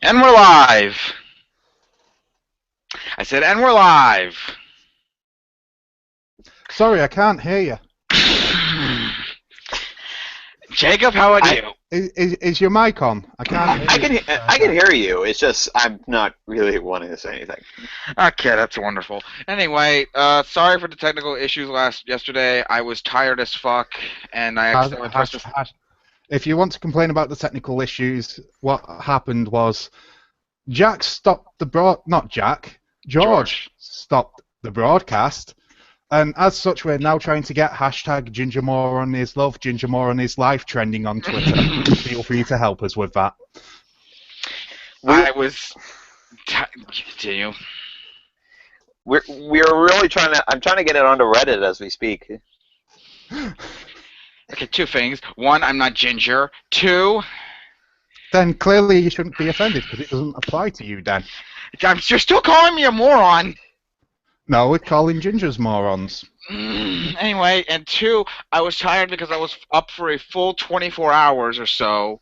And we're live. I said, and we're live. Sorry, I can't hear you. Jacob, how are I you? Is your mic on? I can't hear I you. can I can hear you. It's just I'm not really wanting to say anything. Okay, that's wonderful. Anyway, sorry for the technical issues yesterday. I was tired as fuck, and I accidentally pressed this. If you want to complain about the technical issues, what happened was Jack stopped the not Jack, George George. stopped the broadcast, and as such, we're now trying to get hashtag Gingermore on his love, Gingermore on his life trending on Twitter. Feel free to help us with that. We I was. Continue. we're really trying to. I'm trying to get it onto Reddit as we speak. Okay, two things. One, I'm not ginger. Two, Then clearly you shouldn't be offended because it doesn't apply to you, Dan. you're still calling me a moron. No, we're calling gingers morons. Anyway, and two, I was tired because I was up for a full 24 hours or so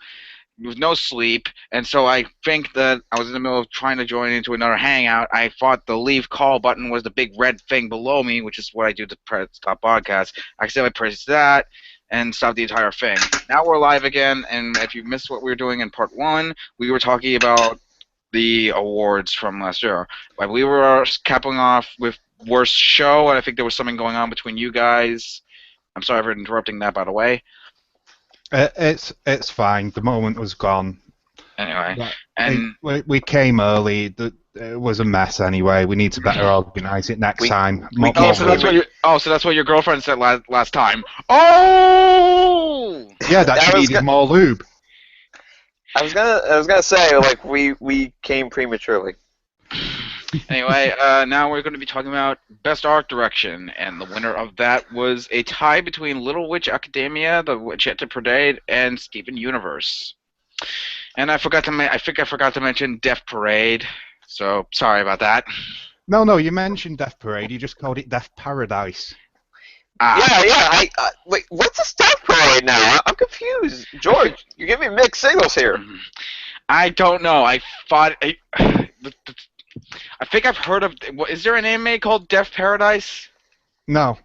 with no sleep, and so I think that I was in the middle of trying to join into another hangout. I thought the leave call button was the big red thing below me, which is what I do to press stop podcast. I accidentally pressed that and stopped the entire thing. Now we're live again, and if you missed what we were doing in part one, we were talking about the awards from last year. Like we were capping off with worst show, and I think there was something going on between you guys. I'm sorry for interrupting that, by the way. It's fine. The moment was gone. Anyway, But and we came early. It was a mess anyway. We need to better organise it next We time. we oh, came so that's what premature. your so that's what your girlfriend said last time. Oh, Yeah, that I you was needed go- more lube. I was gonna say like we came prematurely. anyway, now we're going to be talking about best art direction, and the winner of that was a tie between Little Witch Academia, The Witch Yet to Parade, and Steven Universe. And I think I forgot to mention Death Parade. So sorry about that. No, you mentioned Death Parade. You just called it Death Paradise. Ah, Yeah. Wait. What's a staff parade now? I'm confused. George, you're giving me mixed signals here. I don't know. I thought I think I've heard of. Is there an anime called Death Paradise? No,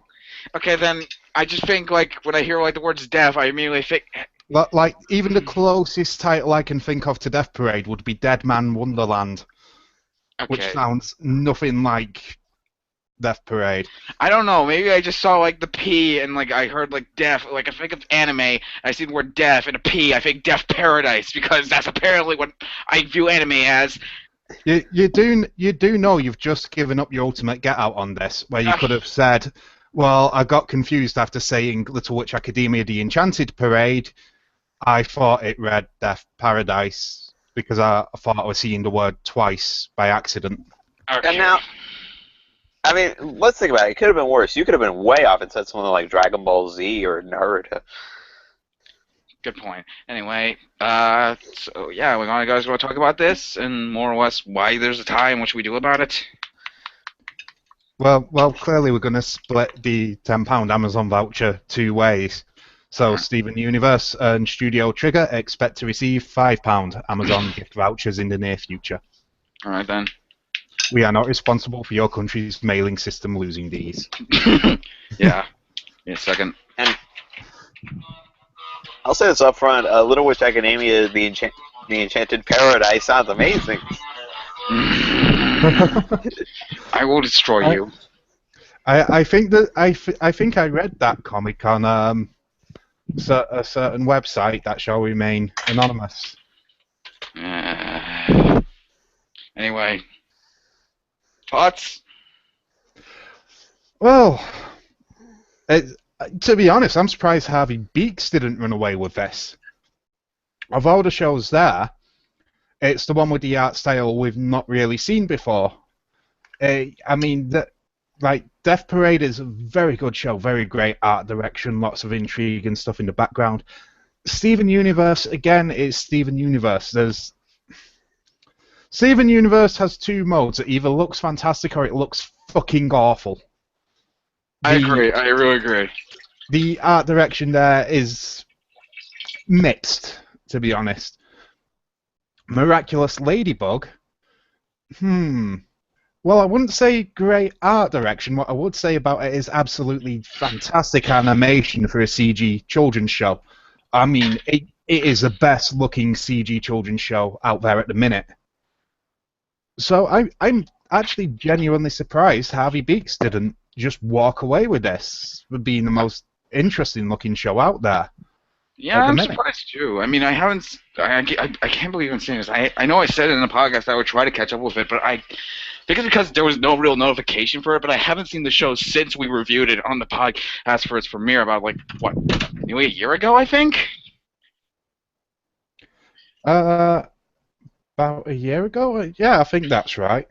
Okay, then I just think like when I hear like the words death, I immediately think. like even the closest title I can think of to Death Parade would be Dead Man Wonderland, which Okay, sounds nothing like Death Parade. I don't know. Maybe I just saw like the P and like I heard like death. Like I think of anime, I see the word death and a P. I think Death Paradise because that's apparently what I view anime as. You do know you've just given up your ultimate get out on this, where you Uh, could have said, "Well, I got confused after saying Little Witch Academia: The Enchanted Parade. I thought it read Death Paradise because I thought I was seeing the word twice by accident." And okay. now, I mean, let's think about it. It could have been worse. You could have been way off and said something like Dragon Ball Z or Naruto. Good point. Anyway, so yeah, we want guys want to talk about this and more or less why there's a tie and what should we do about it. Well, clearly we're going to split the £10 Amazon voucher two ways. So Uh, Steven Universe and Studio Trigger expect to receive £5 Amazon gift vouchers in the near future. All right then. We are not responsible for your country's mailing system losing these. Yeah. In a second. And I'll say this up front. Little Witch Academia, the Enchanted Paradise sounds amazing. I will destroy I, you. I think that I think I read that comic on a certain website that shall remain anonymous. Anyway, thoughts? Well, it, to be honest, I'm surprised Harvey Beaks didn't run away with this. Of all the shows there, it's the one with the art style we've not really seen before. I mean, like Death Parade is a very good show, very great art direction, lots of intrigue and stuff in the background. Steven Universe again is Steven Universe. Steven Universe has two modes. It either looks fantastic or it looks fucking awful. I The agree. I really agree. the art direction there is mixed, to be honest. Miraculous Ladybug. Hmm. Well, I wouldn't say great art direction. What I would say about it is absolutely fantastic animation for a CG children's show. I mean, it is the best looking CG children's show out there at the minute. So I'm actually genuinely surprised Harvey Beaks didn't just walk away with this for being the most interesting looking show out there Yeah, at the I'm minute. surprised too. I mean, I haven't. I can't believe I'm saying this. I know I said it in the podcast I would try to catch up with it, but I think it's because there was no real notification for it. But I haven't seen the show since we reviewed it on the podcast for its premiere about like what, nearly a year ago, I think. Uh, about a year ago? Yeah, I think that's right.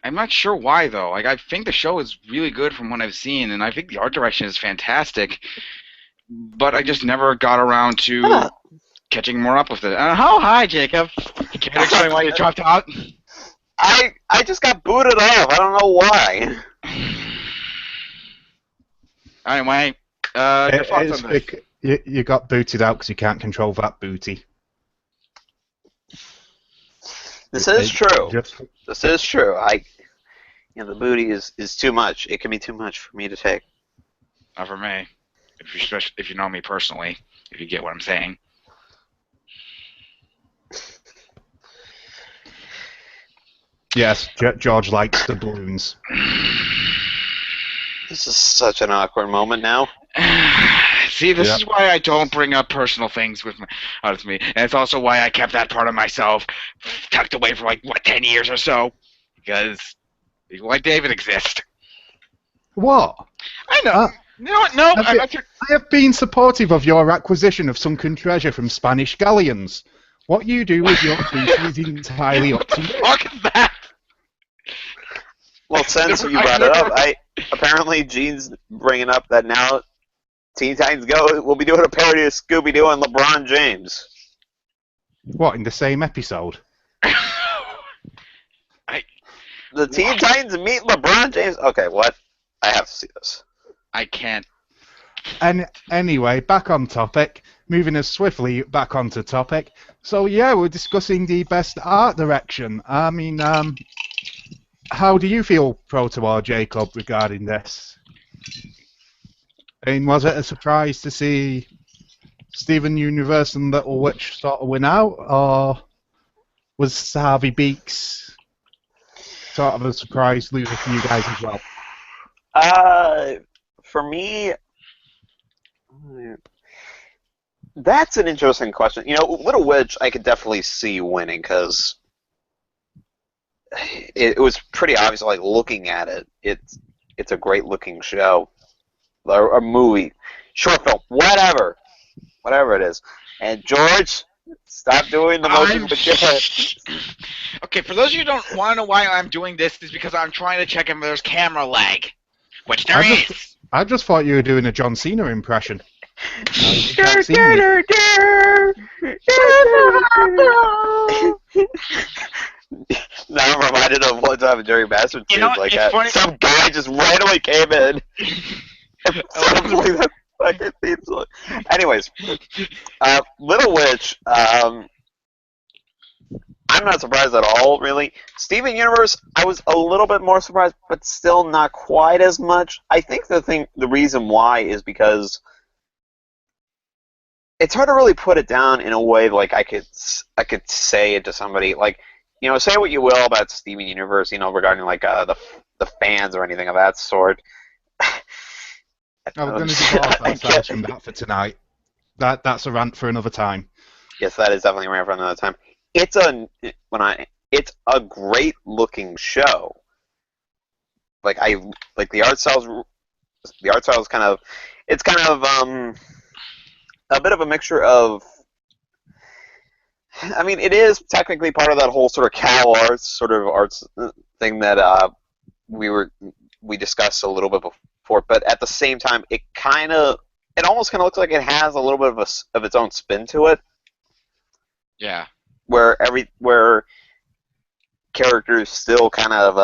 I'm not sure why though. Like I think the show is really good from what I've seen, and I think the art direction is fantastic. But I just never got around to Huh. catching more up with it. Oh, hi, Jacob. Can you explain why you dropped out? I just got booted off. I don't know why. Anyway, your thoughts It's on this? you got booted out because you can't control that booty. This is It true. just This is true. The booty is too much. It can be too much for me to take. Not for me. If you know me personally, if you get what I'm saying. yes, George likes the balloons. This is such an awkward moment now. See, this Yeah. is why I don't bring up personal things with me, and it's also why I kept that part of myself tucked away for like 10 years or so, because people like David exist. What? I know. Uh, You know what? No, Have I'm you- not sure. I have been supportive of your acquisition of sunken treasure from Spanish galleons. What you do with your booty is entirely up What to the you. fuck is that? Well, since never- you I brought it never- up, apparently Gene's bringing up that now Teen Titans Go will be doing a parody of Scooby Doo and LeBron James. What, in the same episode? The Teen Titans meet LeBron James. Okay, what? I have to see this. I can't. And anyway, back on topic. Moving us swiftly back onto topic. So yeah, we're discussing the best art direction. I mean, how do you feel, Proto Jacob, regarding this? I mean, was it a surprise to see Steven Universe and Little Witch sort of win out, or was Harvey Beaks sort of a surprise loser for you guys as well? For me, that's an interesting question. Little Witch, I could definitely see winning because it was pretty obvious. Like looking at it, it's a great looking show, or a movie, short film, whatever it is. And George, stop doing the motion with your head. Okay, for those of you who don't want to know why I'm doing this, is because I'm trying to check if there's camera lag, which there is. I just thought you were doing a John Cena impression. No, you can't see me. Now I'm reminded of one time Jerry Bastard You know, scenes like it's that. funny- Some guy just randomly came in and suddenly that fucking theme song. Anyways, Little Witch, I'm not surprised at all, really. Steven Universe, I was a little bit more surprised, but still not quite as much. I think the reason why is because it's hard to really put it down in a way like I could say it to somebody like, say what you will about Steven Universe, regarding like the fans or anything of that sort. I'm going to divorce ourselves from that for tonight. That's a rant for another time. Yes, that is definitely right for another time. It's a great looking show. Like the art style is kind of a bit of a mixture of. I mean, it is technically part of that whole sort of cow arts sort of arts thing that we discussed a little bit before, but at the same time, it almost kind of looks like it has a little bit of its own spin to it. Yeah. Where characters still kind of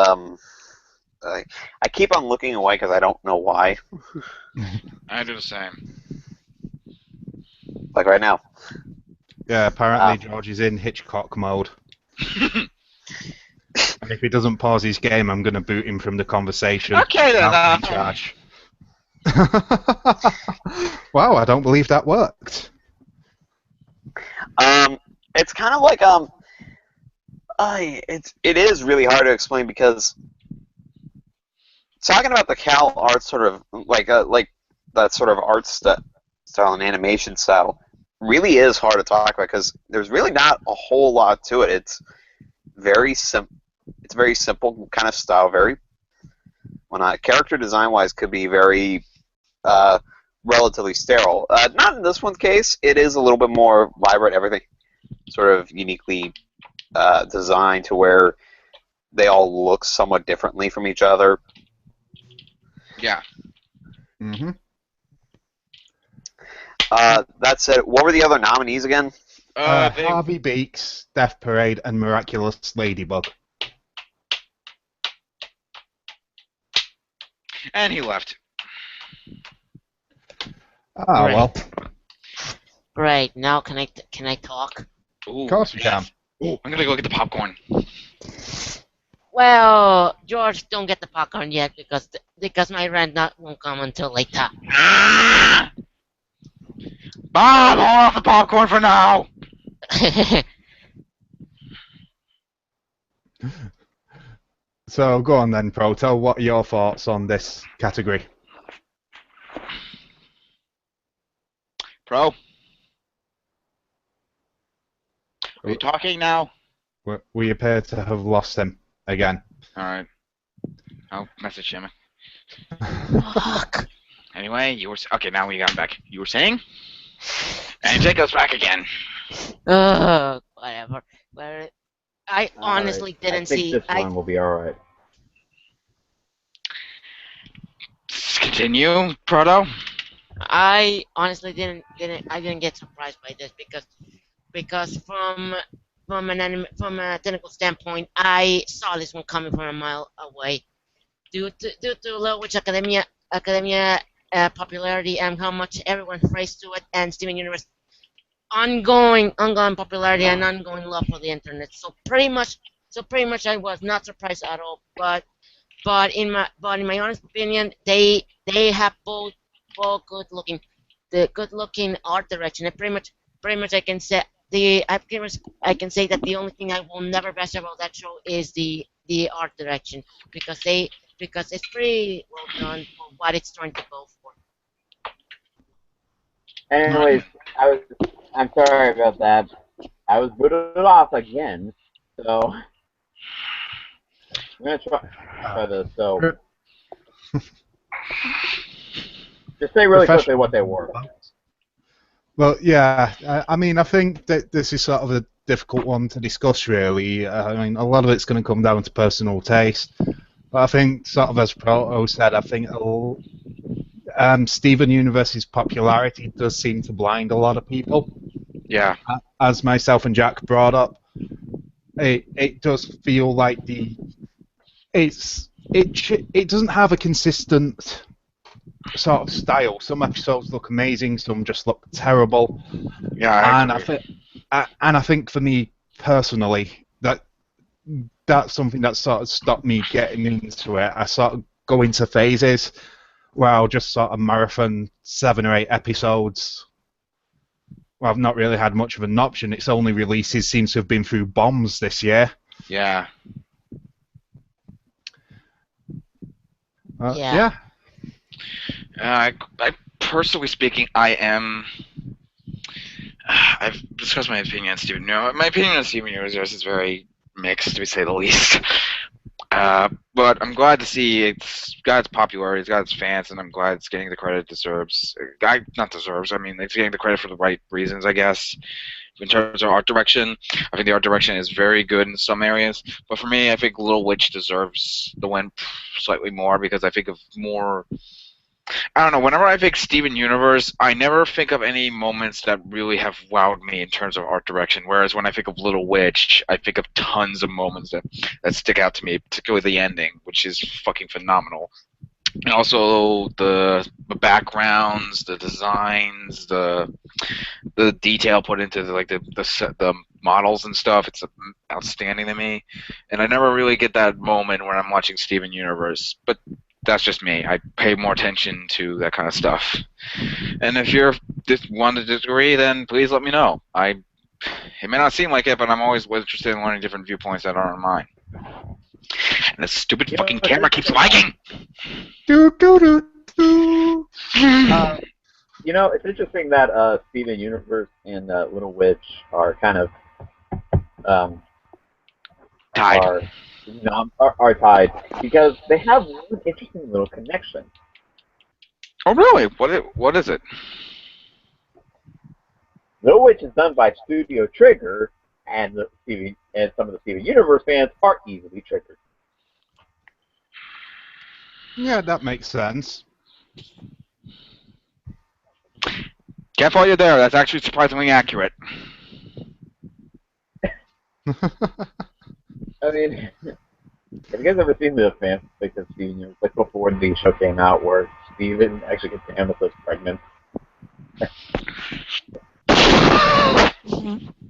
I keep on looking away because I don't know why. I do the same. Like right now. Yeah, apparently George is in Hitchcock mode. And if he doesn't pause his game, I'm going to boot him from the conversation. Okay then. I'll be in charge. Wow, I don't believe that worked. It's kind of like it is really hard to explain because talking about the Cal art sort of like that sort of style and animation style really is hard to talk about because there's really not a whole lot to it. It's very simple. It's very simple kind of style. Very character design wise could be very relatively sterile. Not in this one's case. It is a little bit more vibrant. Everything sort of uniquely designed to where they all look somewhat differently from each other. Yeah. Mm-hmm. That said, what were the other nominees again? Harvey Beaks, Death Parade, and Miraculous Ladybug. And he left. Ah, Great. well, Great. Now can I talk? Ooh, of course you can. Ooh, I'm gonna go get the popcorn. Well, George, don't get the popcorn yet because my rent won't come until later. Bob, hold off the popcorn for now. So go on then, Proto. What are your thoughts on this category? Pro, are you talking now? We appear to have lost him again. All right. I'll message him. Fuck. Anyway, you were okay. Now we got him back. You were saying? And Jacob's back again. Whatever. But I honestly Alright, didn't I think see. this one will be alright. Continue, Proto. I honestly didn't get surprised by this because from a technical standpoint, I saw this one coming from a mile away. Due to Little Witch Academia popularity and how much everyone praised to it, and Steven Universe ongoing popularity and ongoing love for the internet. So pretty much I was not surprised at all. But in my honest opinion, they have both good looking art direction. And pretty much I can say I can say that the only thing I will never bash about that show is the art direction because it's pretty well done for what it's trying to go for. Anyways, I'm sorry about that. I was booted off again, so I'm gonna try this. So just say really quickly what they were. Well, yeah, I mean, I think that this is sort of a difficult one to discuss, really. I mean, a lot of it's going to come down to personal taste. But I think, sort of as Proto said, I think Steven Universe's popularity does seem to blind a lot of people. Yeah. As myself and Jack brought up, it does feel like it doesn't have a consistent sort of style. Some episodes look amazing, some just look terrible. Yeah, I and agree. I think for me personally, that's something that sort of stopped me getting into it. I sort of go into phases where I'll just sort of marathon 7 or 8 episodes. Well, I've not really had much of an option. Its only releases seem to have been through bombs this year. Yeah. Yeah. I personally speaking, I've discussed my opinion on Steven. No, my opinion on Steven Universe is very mixed, to say the least. But I'm glad to see it's got its popularity, it's got its fans, and I'm glad it's getting the credit it deserves. Not deserves. I mean, it's getting the credit for the right reasons, I guess. In terms of art direction, I think the art direction is very good in some areas. But for me, I think Little Witch deserves the win slightly more because I think of more. I don't know. Whenever I think Steven Universe, I never think of any moments that really have wowed me in terms of art direction. Whereas when I think of Little Witch, I think of tons of moments that stick out to me, particularly the ending, which is fucking phenomenal. And also the backgrounds, the designs, the detail put into the models and stuff. It's outstanding to me, and I never really get that moment when I'm watching Steven Universe. But that's just me. I pay more attention to that kind of stuff. And if you're one to disagree, then please let me know. It may not seem like it, but I'm always interested in learning different viewpoints that aren't mine. And this stupid fucking camera keeps lagging. Do do do do. It's interesting that Steven Universe and Little Witch are kind of Tied. are tied because they have one interesting little connection. Oh really? What is it? Little Witch is done by Studio Trigger, and some of the Steven Universe fans are easily triggered. Yeah, that makes sense. Can't fault you there. That's actually surprisingly accurate. I mean, have you guys ever seen the fanfic of Steven Universe, like before the show came out, where Steven actually gets Amethyst pregnant?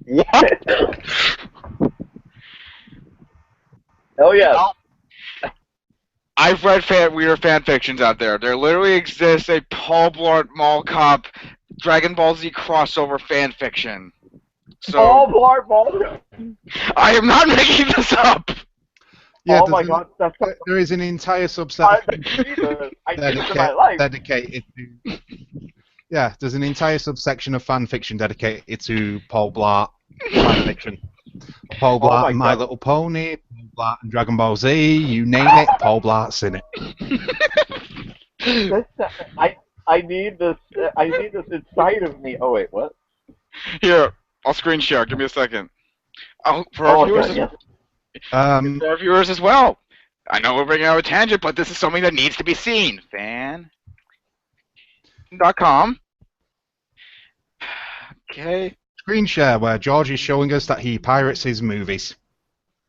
Yeah. Oh yeah. Oh. I've read weird fan fictions out there. There literally exists a Paul Blart Mall Cop Dragon Ball Z crossover fan fiction. So Paul Blart Mall. I am not making this up. Yeah, Oh my god, that's so there is an entire subsection I need this in my life. dedicated to. Yeah, there's an entire subsection of fan fiction dedicated to Paul Blart fan fiction. Paul Blart my and My God. Little Pony, Paul Blart and Dragon Ball Z, you name it, Paul Blart's in it. I need this. I need this inside of me. Oh wait, what? Here, I'll screen share. Give me a second. Oh, for our viewers, God, yes. for our viewers as well. I know we're bringing out a tangent, but this is something that needs to be seen. Fan.com. Okay. Screen share where George is showing us that he pirates his movies.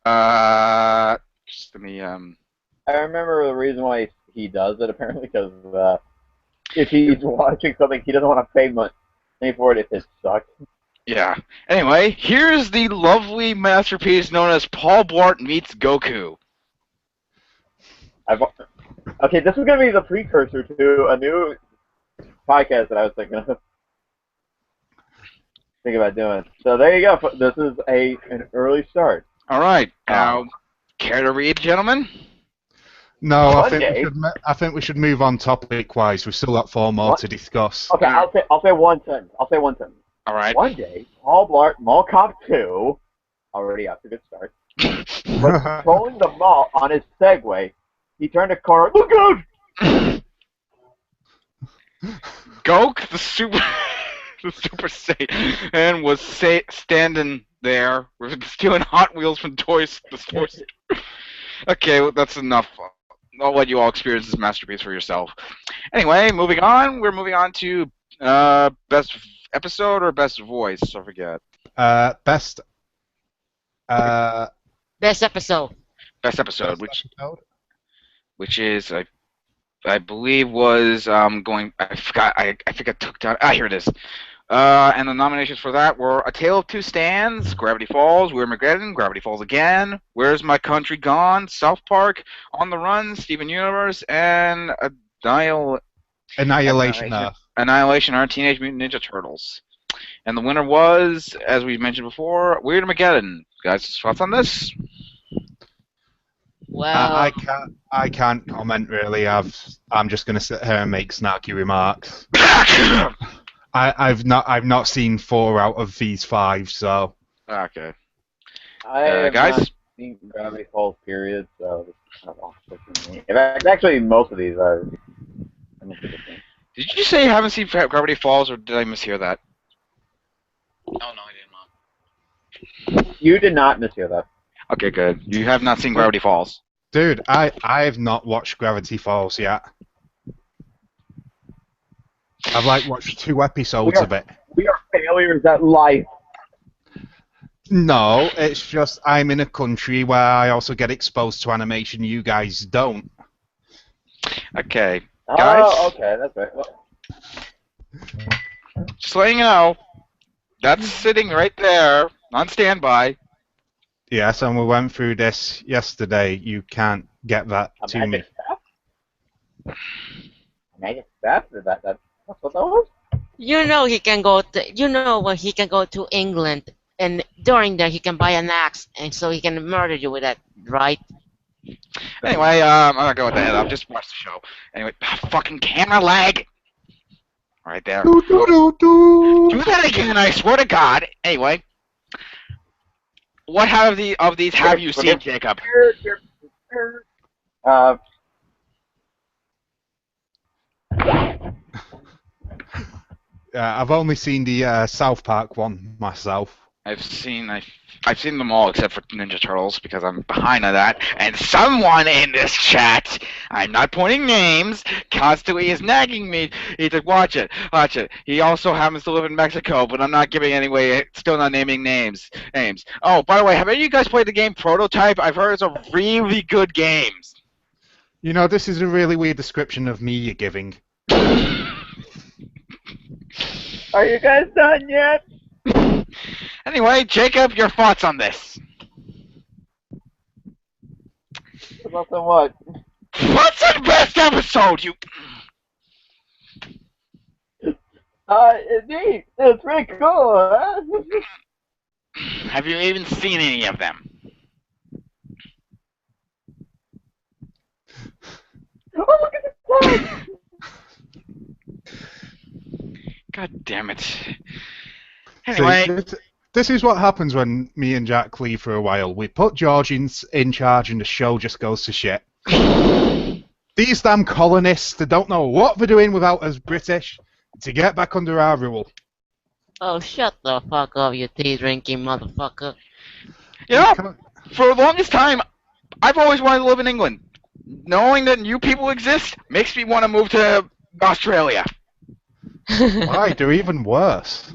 Just let me I remember the reason why he does it apparently because if he's watching something, he doesn't want to pay money for it if it sucks. Yeah. Anyway, here's the lovely masterpiece known as Paul Blart Meets Goku. Okay, this is gonna be the precursor to a new podcast that I was thinking about doing. So there you go. This is an early start. All right. Now, care to read, gentlemen? No, One I think day- I think we should move on topic-wise. We've still got 4 more What? to discuss. Okay, I'll say one sentence. All right. One day, Paul Blart, Mall Cop 2, already off to a good start, was patrolling the mall on his Segway. He turned a corner. Look out! Gok, the super Saiyan, was standing there stealing Hot Wheels from the stores. Okay, well, that's enough. I'll let you all experience this masterpiece for yourself. Anyway, moving on. We're moving on to best episode or best voice. I forget. Best. Best episode. Best episode, best episode? which is I believe was going. I forgot. I think I took down. Here it is. And the nominations for that were A Tale of Two Stands, Gravity Falls, We're Armageddon, Gravity Falls Again, Where's My Country Gone, South Park, On the Run, Steven Universe, and Annihilation Earth. Annihilation Earth, Teenage Mutant Ninja Turtles. And the winner was, as we mentioned before, Weird Armageddon. Guys, thoughts on this? Well, I can't comment really. I'm just going to sit here and make snarky remarks. I've not seen 4 out of these 5, so. Okay. I have guys? not seen Gravity Falls, period, so it's kind of awkward for me. In fact, actually, most of these are. Did you say you haven't seen Gravity Falls, or did I mishear that? Oh, no, I didn't, Mom. You did not mishear that. Okay, good. You have not seen Gravity Falls. Dude, I have not watched Gravity Falls yet. I've watched 2 episodes of it. We are failures at life. No, it's just I'm in a country where I also get exposed to animation you guys don't. Okay. Guys? Oh, okay, that's right. Well, Just letting you know, that's sitting right there. On standby. Yes, and we went through this yesterday. You can't get that A to me. magic staff? A magic staff? That's what that was? You know he can go. You know when he can go to England, and during there he can buy an axe, and so he can murder you with that, right? Anyway, I'm not going with that. I'll just watch the show. Anyway, fucking camera lag. Right there. Do, do, do, do. Do that again, I swear to God. Anyway, what of these have you seen, Jacob? Uh, I've only seen the South Park one myself. I've seen them all except for Ninja Turtles because I'm behind on that. And someone in this chat, I'm not pointing names, constantly is nagging me. He's like, watch it, watch it. He also happens to live in Mexico, but I'm not giving anyway. Still not naming names. Oh, by the way, have any of you guys played the game Prototype? I've heard it's a really good game. You know, this is a really weird description of me you're giving. are you guys done yet? Anyway, Jacob, your thoughts on this? Not so much. What's the best episode? You. Indeed, it's pretty cool, huh? Have you even seen any of them? Oh, look at the flag! God damn it. See, Anyway, this is what happens when me and Jack leave for a while. We put George in charge and the show just goes to shit. These damn colonists, they don't know what they're doing without us British to get back under our rule. Oh, shut the fuck up, you tea drinking motherfucker. you know, Can't- for the longest time, I've always wanted to live in England. Knowing that you people exist makes me want to move to Australia. Why? They're even worse.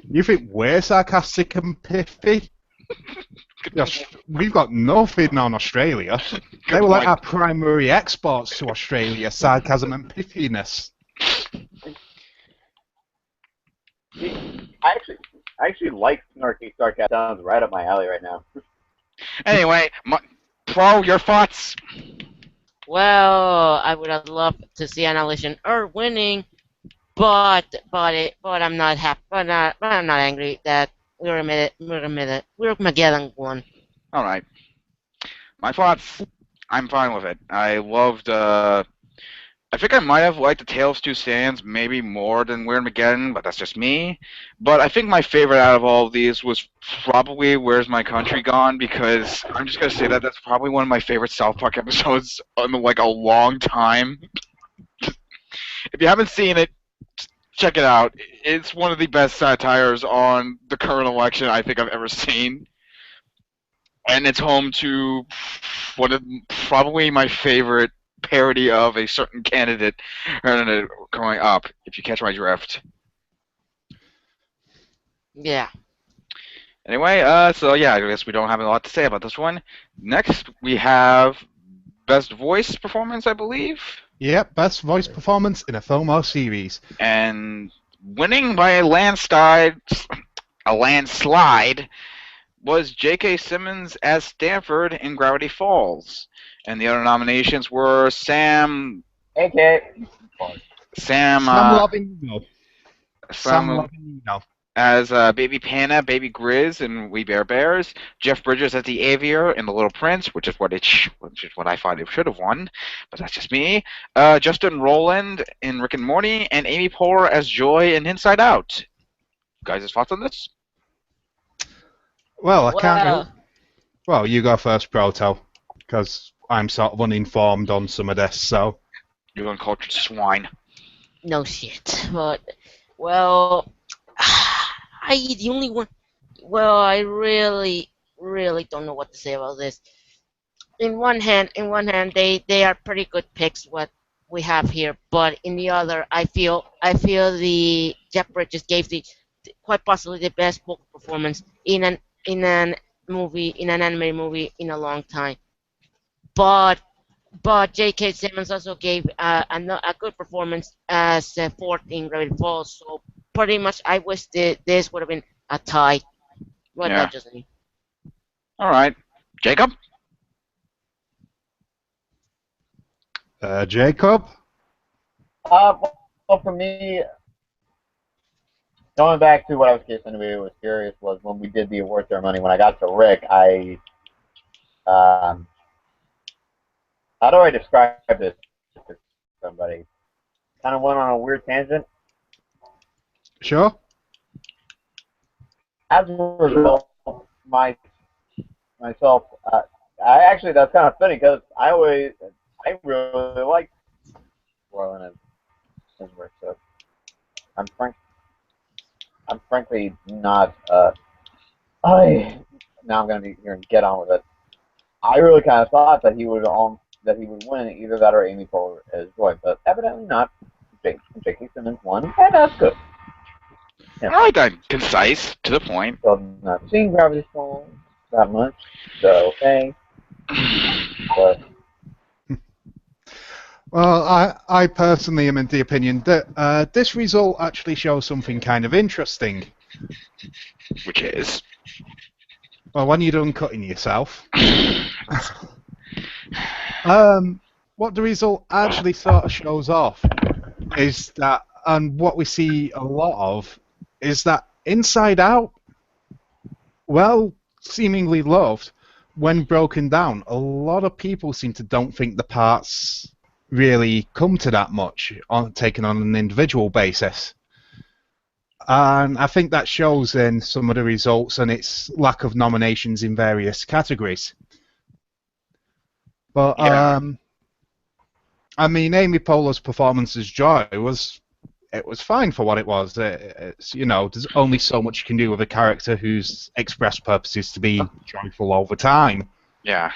You think we're sarcastic and pithy? Yes, we've got nothing on Australia. They were like our primary exports to Australia, sarcasm and pithiness. I actually like snarky sarcasm. Sounds right up my alley right now. Anyway, Pro, your thoughts? Well, I would have loved to see Annihilation Earth winning, but I'm not happy. But I'm not angry that Magellan won. All right. My thoughts. I'm fine with it. I loved. I think I might have liked the Tale of Two Sands maybe more than Weird Mageddon, but that's just me. But I think my favorite out of all of these was probably Where's My Country Gone, because I'm just gonna say that that's probably one of my favorite South Park episodes in like a long time. If you haven't seen it, check it out. It's one of the best satires on the current election I think I've ever seen. And it's home to one of probably my favorite parody of a certain candidate growing up, if you catch my drift. Yeah. Anyway, so yeah, I guess we don't have a lot to say about this one. Next, we have Best Voice Performance, I believe. Yep, best voice performance in a film or series. And winning by a landslide, was J.K. Simmons as Stanford in Gravity Falls. And the other nominations were Sam AK. Sam Lovino. Sam Sam Lovino. as Baby Panna, Baby Grizz in We Bear Bears, Jeff Bridges as the Aviator in The Little Prince, which is what I thought it should have won, but that's just me. Justin Roiland in Rick and Morty, and Amy Poehler as Joy in Inside Out. Guys' thoughts on this? Well, I can't. Well, Well, you go first, Proto, because I'm sort of uninformed on some of this. So You uncultured swine. no shit. But well, the only one. Well, I really don't know what to say about this. In one hand, they are pretty good picks what we have here, but in the other, I feel the Jeff Bridges gave the quite possibly the best vocal performance in an animated movie in a long time. But J.K. Simmons also gave a good performance as fourth in Gravity Falls. So pretty much, I wish this would have been a tie. What Yeah. touches me? All right, Jacob. Jacob? Well, for me, going back to what I was curious was when we did the award ceremony. When I got to Rick, um, how do I describe this to somebody? Kind of went on a weird tangent. Sure. As a result, my myself, I actually that's kind of funny because I really like Roland and Sinsberg. So I'm frank, I'm frankly not. I now I'm gonna be here and get on with it. I really kind of thought that he would win either that or Amy Poehler as Joy, but evidently not. J.K. Simmons won, and that's good. All Yeah. right then, concise, to the point. So I've not seen Gravity Falls that much, so hey. But Well, I personally am in the opinion that this result actually shows something kind of interesting. Which is. Well, when you're done cutting yourself, what the result actually sort of shows off is that, and what we see a lot of, is that Inside Out, well, seemingly loved, when broken down, a lot of people seem to don't think the parts really come to that much on taken on an individual basis. And I think that shows in some of the results and its lack of nominations in various categories. But Yeah. I mean, Amy Poehler's performance as Joy was fine for what it was. It's, there's only so much you can do with a character whose express purpose is to be joyful all the time. Yeah.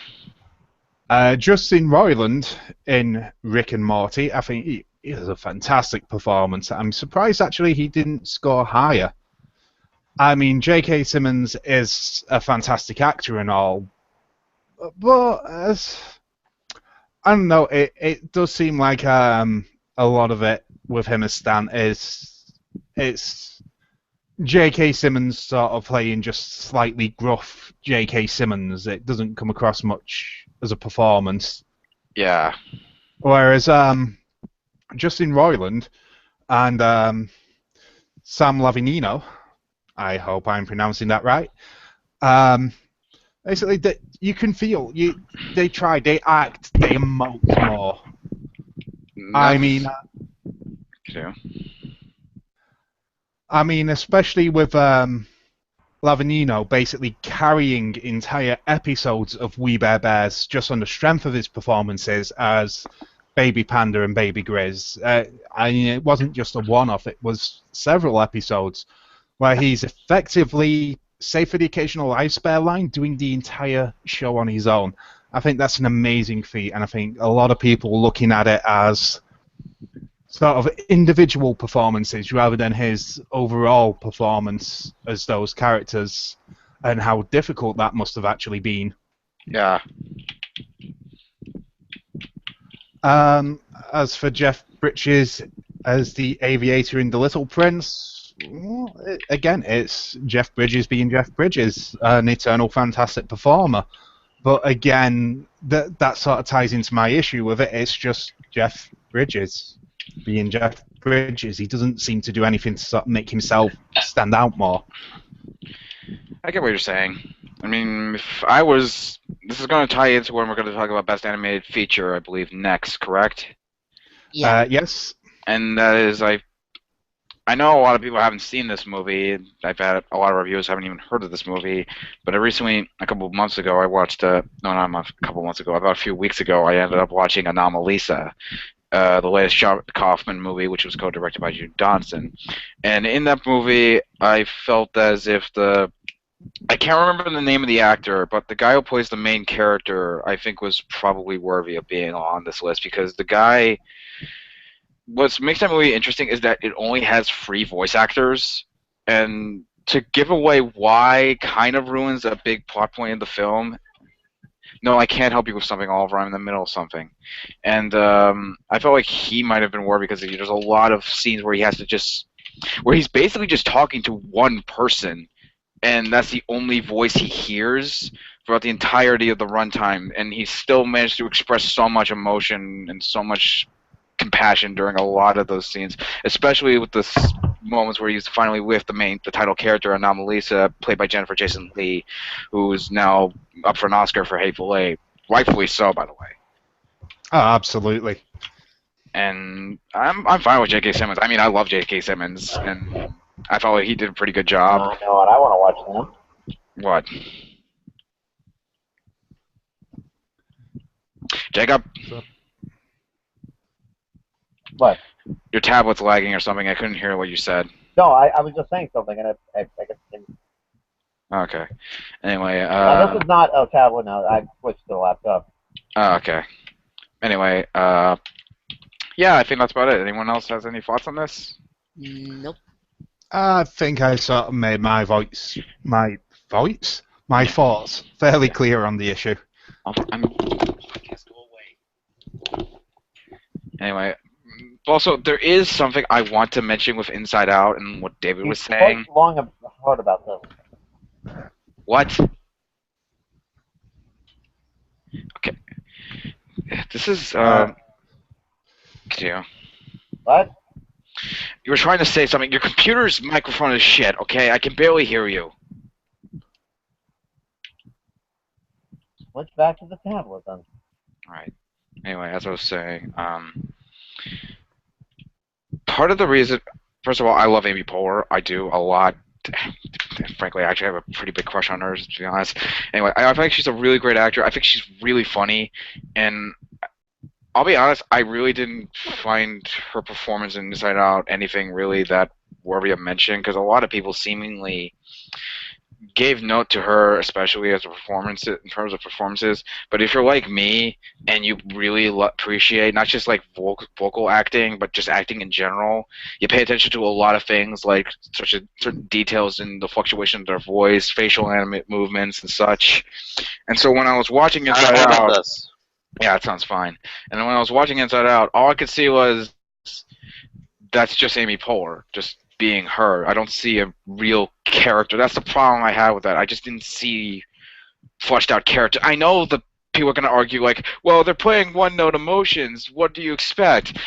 Justin Roiland in Rick and Morty, I think he has a fantastic performance. I'm surprised actually he didn't score higher. I mean, J.K. Simmons is a fantastic actor and all, but I don't know. It does seem like a lot of it with him as Stan is it's J.K. Simmons sort of playing just slightly gruff J.K. Simmons. It doesn't come across much as a performance. Yeah. Whereas Justin Roiland and Sam Lavinino, I hope I'm pronouncing that right. Basically, you can feel they try, they act, they emote more. I mean, True. especially with Lavinino basically carrying entire episodes of We Bare Bears just on the strength of his performances as Baby Panda and Baby Grizz. I mean, it wasn't just a one-off; it was several episodes where he's effectively, save for the occasional I spare line, doing the entire show on his own. I think that's an amazing feat, and I think a lot of people looking at it as sort of individual performances rather than his overall performance as those characters, and how difficult that must have actually been. Yeah. As for Jeff Bridges as the aviator in The Little Prince, again, it's Jeff Bridges being Jeff Bridges, an eternal fantastic performer. But again, that sort of ties into my issue with it. It's just Jeff Bridges being Jeff Bridges. He doesn't seem to do anything to sort of make himself stand out more. I get what you're saying. I mean, if I was... This is going to tie into when we're going to talk about Best Animated Feature, I believe, next, correct? Yeah. Yes. And that is, I know a lot of people haven't seen this movie. I've had a lot of reviewers haven't even heard of this movie. But I recently, a couple of months ago, I watched... no, not a couple of months ago. About a few weeks ago, I ended up watching Anomalisa, the latest Charlotte Kaufman movie, which was co-directed by Jude Johnson. And in that movie, I felt as if I can't remember the name of the actor, but the guy who plays the main character, I think, was probably worthy of being on this list because the guy... What makes that movie interesting is that it only has 3 voice actors, and to give away why kind of ruins a big plot point in the film. No, I can't help you with something, Oliver. I'm in the middle of something. And I felt like he might have been worthy because there's a lot of scenes where he has to where he's basically just talking to one person and that's the only voice he hears throughout the entirety of the runtime, and he still managed to express so much emotion and so much compassion during a lot of those scenes, especially with the moments where he's finally with the title character, Anomalisa, played by Jennifer Jason Leigh, who is now up for an Oscar for Hateful Eight, rightfully so, by the way. Oh, absolutely. And I'm fine with J.K. Simmons. I mean, I love J.K. Simmons, and I felt like he did a pretty good job. I know what I want to watch them. What? Jacob, What? your tablet's lagging or something. I couldn't hear what you said. No, I was just saying something, and I guess Okay. Anyway, this is not a tablet now. I switched to the laptop. okay. Anyway, yeah, I think that's about it. Anyone else has any thoughts on this? Nope. I think I sort of made my thoughts fairly clear on the issue. Podcast, go away. Anyway, also there is something I want to mention with Inside Out and what David was saying. Quite long and hard about this. What? Okay. This is you. What? You were trying to say something. Your computer's microphone is shit, okay? I can barely hear you. Switch back to the tablet then. Alright. Anyway, as I was saying, part of the reason, first of all, I love Amy Poehler. I do a lot. Frankly, I actually have a pretty big crush on her, to be honest. Anyway, I think she's a really great actor. I think she's really funny, and I'll be honest, I really didn't find her performance in Inside Out anything really that worthy of mention, because a lot of people seemingly gave note to her, especially as a performance in terms of performances. But if you're like me and you really appreciate not just like vocal acting, but just acting in general, you pay attention to a lot of things like certain details in the fluctuation of their voice, facial animate movements, and such. And so when I was watching Inside Out, yeah, that sounds fine. And then when I was watching Inside Out, all I could see was that's just Amy Poehler, just being her. I don't see a real character. That's the problem I had with that. I just didn't see fleshed out character. I know the people are going to argue like, well, they're playing one-note emotions. What do you expect?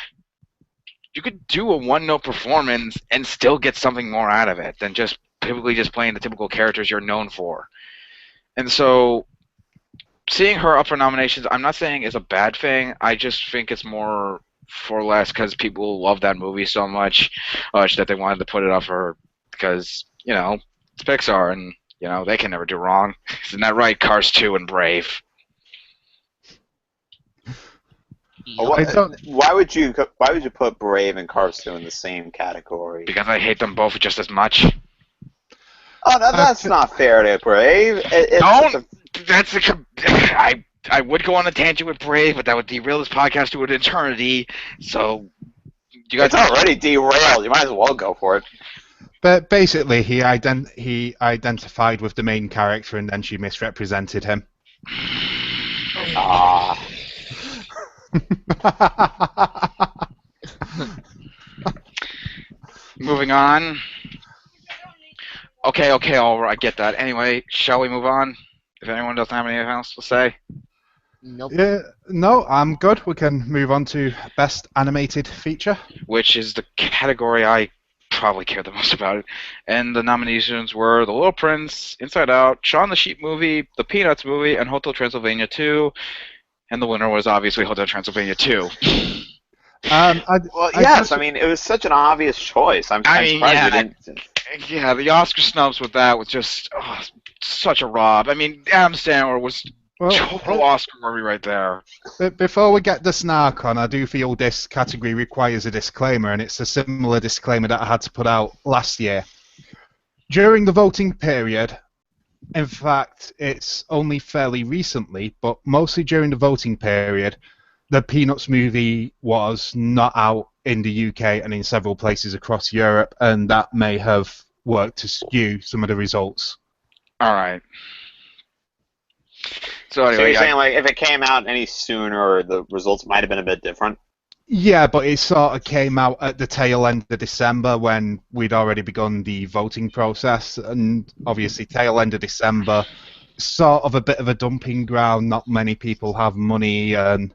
You could do a one-note performance and still get something more out of it than just typically just playing the typical characters you're known for. And so seeing her up for nominations, I'm not saying is a bad thing. I just think it's more for less because people love that movie so much that they wanted to put it up for her because, you know, it's Pixar and, you know, they can never do wrong. Isn't that right, Cars 2 and Brave? Why would you put Brave and Cars 2 in the same category? Because I hate them both just as much. Oh, no, that's not fair to Brave. I would go on a tangent with Brave, but that would derail this podcast to an eternity. So, you guys. It's already derailed. You might as well go for it. But basically, he identified with the main character, and then she misrepresented him. Ah. Moving on. Okay, all right, I get that. Anyway, shall we move on? If anyone doesn't have anything else to say. Nope. Yeah, no, I'm good. We can move on to Best Animated Feature. Which is the category I probably care the most about. And the nominations were The Little Prince, Inside Out, Shaun the Sheep movie, The Peanuts movie, and Hotel Transylvania 2. And the winner was obviously Hotel Transylvania 2. I mean, it was such an obvious choice. I'm surprised you didn't. Yeah, the Oscar snubs with that was just such a rob. I mean, Adam Sandler was total Oscar worthy right there. Before we get the snark on, I do feel this category requires a disclaimer, and it's a similar disclaimer that I had to put out last year. During the voting period, in fact, it's only fairly recently, but mostly during the voting period, the Peanuts movie was not out in the UK and in several places across Europe, and that may have worked to skew some of the results. All right. So anyway, So you're saying like if it came out any sooner, the results might have been a bit different? Yeah, but it sort of came out at the tail end of December when we'd already begun the voting process, and obviously tail end of December, sort of a bit of a dumping ground. Not many people have money, and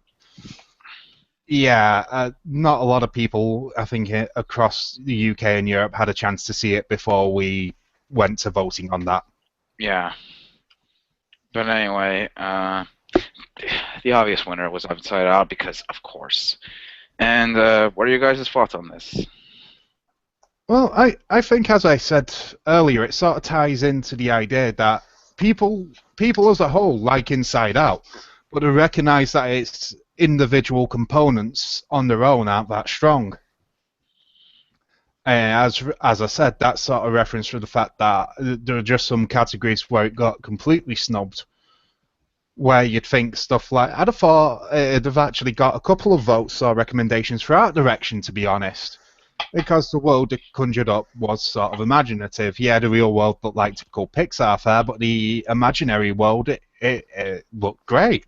yeah, not a lot of people, I think, across the UK and Europe had a chance to see it before we went to voting on that. Yeah. But anyway, the obvious winner was Inside Out because, of course. And what are you guys' thoughts on this? Well, I think, as I said earlier, it sort of ties into the idea that people as a whole like Inside Out, but to recognise that its individual components on their own aren't that strong. As I said, that's sort of reference to the fact that there are just some categories where it got completely snubbed, where you'd think stuff like I'd have thought it'd have actually got a couple of votes or recommendations for art direction, to be honest, because the world it conjured up was sort of imaginative. Yeah, the real world looked like typical Pixar fare, but the imaginary world it looked great.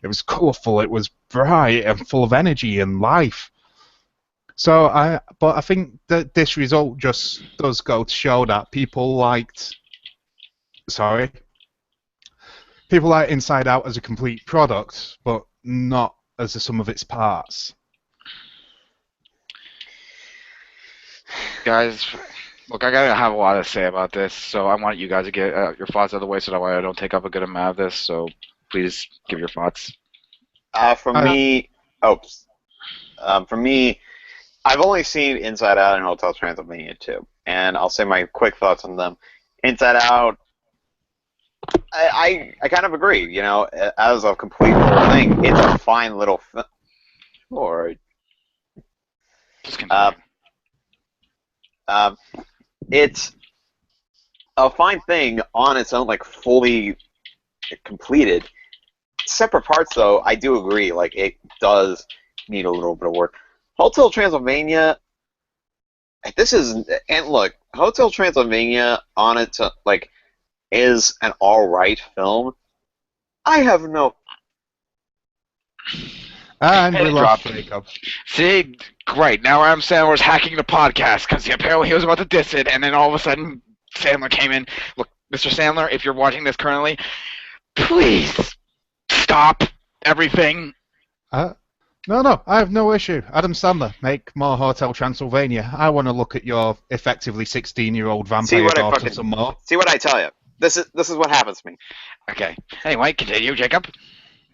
It was colourful, it was bright and full of energy and life. But I think that this result just does go to show that sorry, people like Inside Out as a complete product, but not as the sum of its parts. Guys, look, I gotta have a lot to say about this, so I want you guys to get your thoughts out of the way so that way I don't take up a good amount of this, so please give your thoughts. For me, for me, I've only seen Inside Out and Hotel Transylvania too, and I'll say my quick thoughts on them. Inside Out, I kind of agree. You know, as a complete little thing, it's a fine little film. Or Just continue. it's a fine thing on its own, like fully completed. Separate parts, though, I do agree. Like it does need a little bit of work. Hotel Transylvania. Look, Hotel Transylvania on its like is an all right film. I have no. And Hey, we lost dropped. Jacob. See, great. Now Adam Sandler was hacking the podcast because apparently he was about to diss it, and then all of a sudden Sandler came in. Look, Mr. Sandler, if you're watching this currently, please stop everything. No, I have no issue. Adam Sandler, make more Hotel Transylvania. I want to look at your effectively 16-year-old vampire what I daughter fucking- some more. See what I tell you. This is what happens to me. Okay. Anyway, continue, Jacob.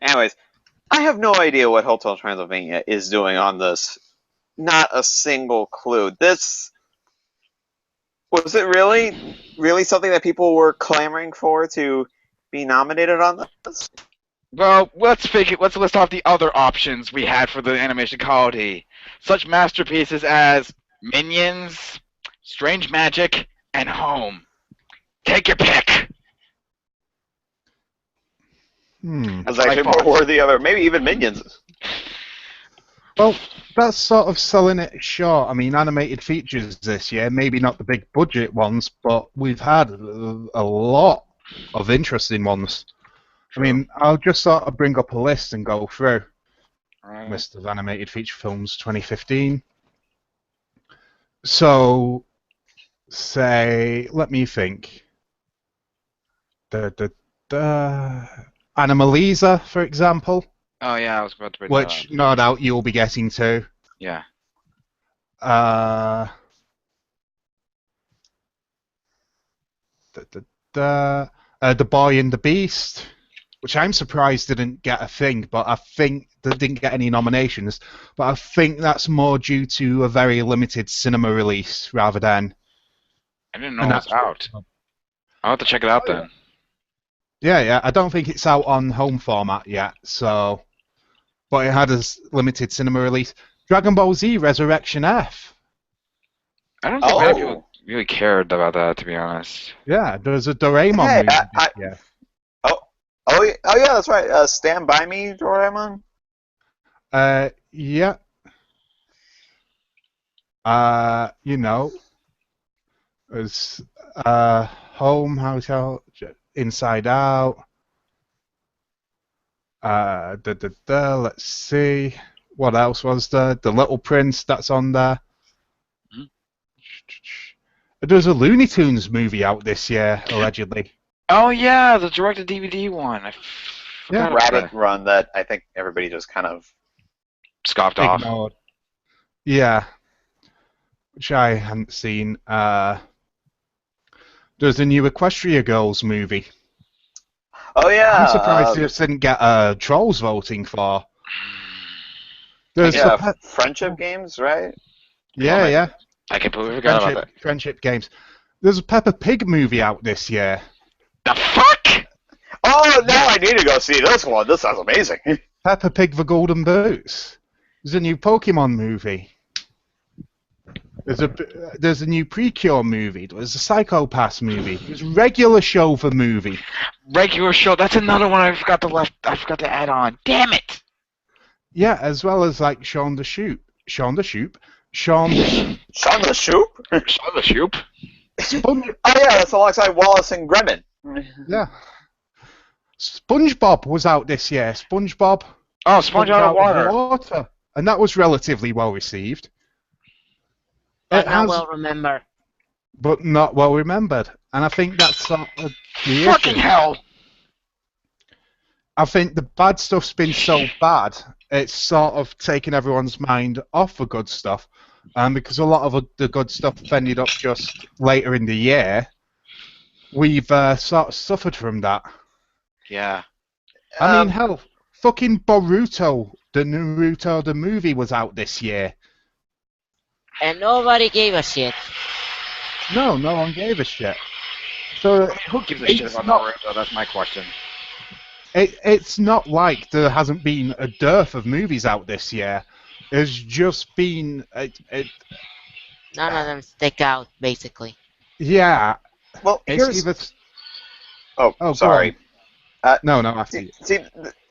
Anyways, I have no idea what Hotel Transylvania is doing on this. Not a single clue. This was it really something that people were clamoring for to be nominated on this? Well, let's list off the other options we had for the animation comedy. Such masterpieces as Minions, Strange Magic, and Home. Take your pick. As actually more worthy of it. Maybe even Minions. Well, that's sort of selling it short. I mean, animated features this year, maybe not the big budget ones, but we've had a lot of interesting ones. True. I mean, I'll just sort of bring up a list and go through. Right. List of animated feature films 2015. So, let me think. Animalisa, for example, Oh yeah, I was about to bring that which up. no doubt you'll be getting to. Yeah. Uh, The Boy and the Beast, which I'm surprised didn't get a thing, but I think that didn't get any nominations. But I think that's more due to a very limited cinema release rather than. I didn't know it was out. I'll have to check it out then. Yeah, I don't think it's out on home format yet, so. But it had a limited cinema release. Dragon Ball Z Resurrection F. I don't think many people really cared about that, to be honest. Yeah, there's a Doraemon Hey, movie. Yeah. Oh yeah, that's right. Stand By Me, Doraemon. Yeah. You know, there's Home, Hotel, Inside Out. Let's see. What else was there? The Little Prince, that's on there. Hmm. There's a Looney Tunes movie out this year, allegedly. Oh yeah, the direct DVD one. I Yeah. forgot about Rabbit that. Run that I think everybody just kind of. Scoffed off. Ignored. Yeah, which I hadn't seen. There's a new Equestria Girls movie. Oh yeah, I'm surprised this didn't get trolls voting for. There's yeah, the friendship games, right? yeah, yeah. I completely forgot about that. Friendship games. There's a Peppa Pig movie out this year. The fuck? Oh, now I need to go see this one. This sounds amazing. Peppa Pig: The Golden Boots. There's a new Pokemon movie. There's a new Precure movie. There's a Psychopaths movie. There's a regular show for movie. Regular show. That's another one I forgot to add on. Damn it! Yeah, as well as like Shaun the Shoop. Shaun the Shoop. Shaun the Shoop. Shaun the Shoop? Saw the Shoop. Spon- Oh yeah, that's alongside Wallace and Gromit. yeah. SpongeBob was out this year. SpongeBob. Oh, Sponge Out of Water. Water. And that was relatively well received. But It not has- well remember. But not well remembered. And I think that's sort of the Fucking issue. hell! I think the bad stuff's been so bad, it's sort of taken everyone's mind off the good stuff. And because a lot of the good stuff ended up just later in the year, we've sort of suffered from that. Yeah. I mean, hell, fucking Boruto, the Naruto, the movie was out this year. And nobody gave a shit. No one gave a shit. So Who gives a It's shit about not- Naruto? That's my question. it's not like there hasn't been a dearth of movies out this year. It's just been, None of them stick out, basically. yeah. Well, It's here's. either, Oh, go sorry. no, after you. See,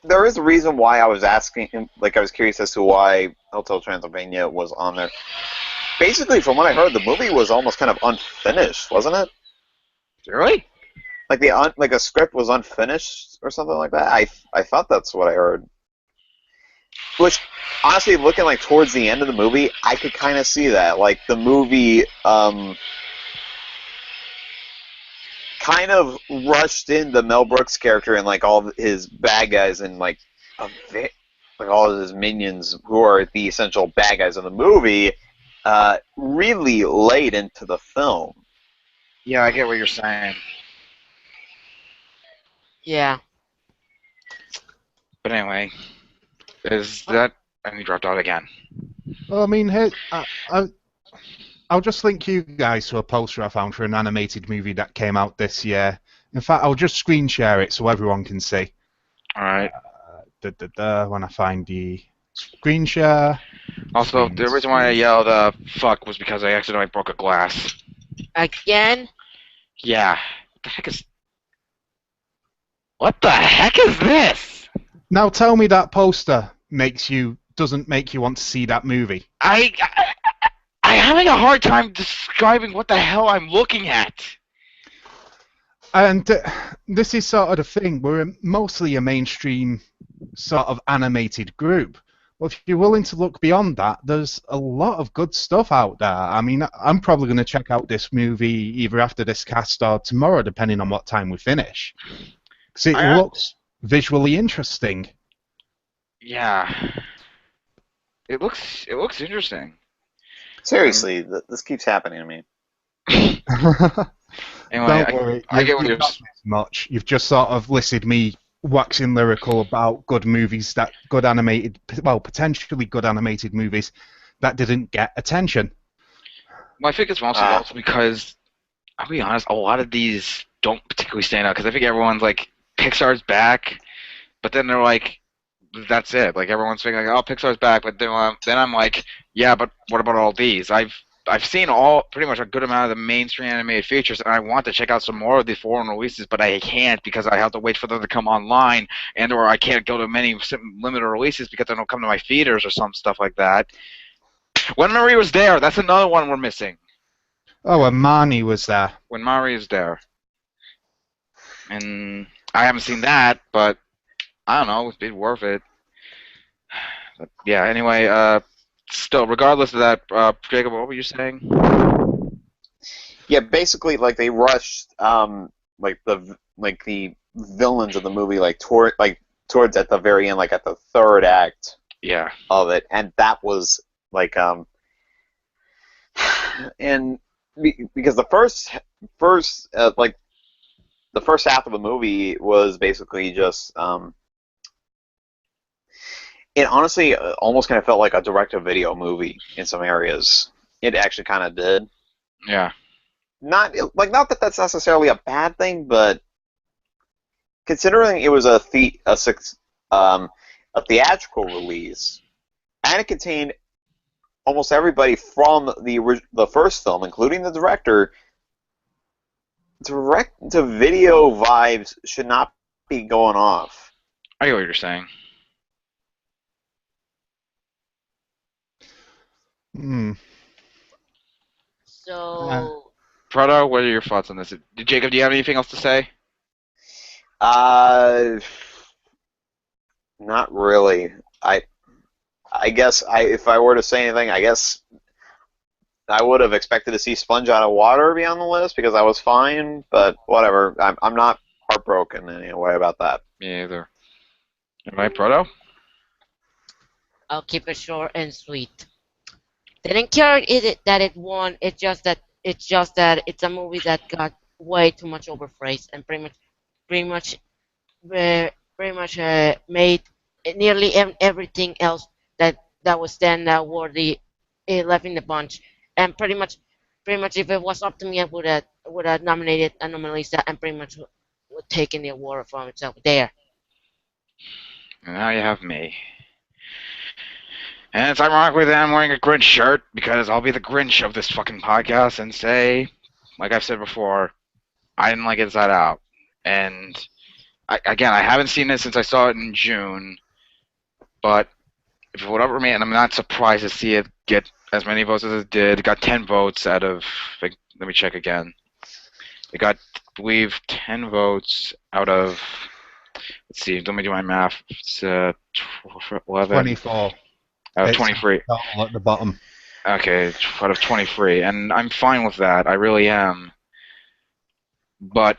there is a reason why I was asking. Like, I was curious as to why Hotel Transylvania was on there. Basically, from what I heard, the movie was almost kind of unfinished, wasn't it? Really? Like like a script was unfinished or something like that. I thought that's what I heard. Which, honestly, looking like towards the end of the movie, I could kind of see that. Like the movie, kind of rushed in the Mel Brooks character and like all of his bad guys and like all of his minions who are the essential bad guys in the movie, really late into the film. Yeah, I get what you're saying. Yeah. But anyway, is that... And he dropped out again. Well, I mean, I'll just link you guys to a poster I found for an animated movie that came out this year. In fact, I'll just screen share it so everyone can see. Alright. When I find the screen share. Also, the reason why I yelled fuck was because I accidentally broke a glass. Again? Yeah. What the heck is this? Now tell me that poster doesn't make you want to see that movie. I'm having a hard time describing what the hell I'm looking at. And this is sort of the thing. We're mostly a mainstream sort of animated group. Well, if you're willing to look beyond that, there's a lot of good stuff out there. I mean, I'm probably going to check out this movie either after this cast or tomorrow, depending on what time we finish. Because it looks visually interesting. Yeah. It looks interesting. Seriously, this keeps happening to me. Anyway, Don't worry, I get what you're not missed much. You've just sort of listed me waxing lyrical about good movies potentially good animated movies that didn't get attention. Well, I think it's mostly also because, I'll be honest, a lot of these don't particularly stand out because I think everyone's like, Pixar's back, but then they're like, that's it. Like everyone's thinking, like, oh, Pixar's back, but then I'm like, yeah, but what about all these? I've seen pretty much a good amount of the mainstream animated features, and I want to check out some more of the foreign releases, but I can't because I have to wait for them to come online, or I can't go to many limited releases because they don't come to my theaters or some stuff like that. When Marie was there, that's another one we're missing. Oh, and Marnie was there. When Marie is there. And I haven't seen that, but I don't know, it'd be worth it. Yeah. Anyway, still, regardless of that, Jacob, what were you saying? Yeah, basically, like they rushed, like the villains of the movie, towards at the very end, like at the third act Yeah. of it, and that was like and because the first half of the movie was basically just it honestly almost kind of felt like a direct-to-video movie in some areas. It actually kind of did. Yeah. Not that that's necessarily a bad thing, but considering it was a theatrical release and it contained almost everybody from the first film, including the director, direct to video vibes should not be going off. I get what you're saying. Hmm. So Proto, what are your thoughts on this? Jacob, do you have anything else to say? Uh, Not really. I guess if I were to say anything, I guess I would have expected to see Sponge Out of Water be on the list because I was fine, but whatever. I'm not heartbroken anyway about that. Me either. All right, Proto? I'll keep it short and sweet. Didn't care that it won. It's just that it's a movie that got way too much overpraised and pretty much pretty much made nearly everything else that was then worthy left in the bunch. And pretty much if it was up to me, I would have nominated Anomalisa and pretty much would taken the award from itself there. And now you have me. And it's ironically that I'm wearing a Grinch shirt because I'll be the Grinch of this fucking podcast and say, like I've said before, I didn't like Inside Out. And again, I haven't seen it since I saw it in June, but if it would ever me, and I'm not surprised to see it get as many votes as it did. It got 10 votes out of, like, let me check again. It got, I believe, 10 votes out of, let's see, let me do my math. It's 11. 24. Out of It's 23. all at the bottom. Okay, out of 23. And I'm fine with that. I really am. But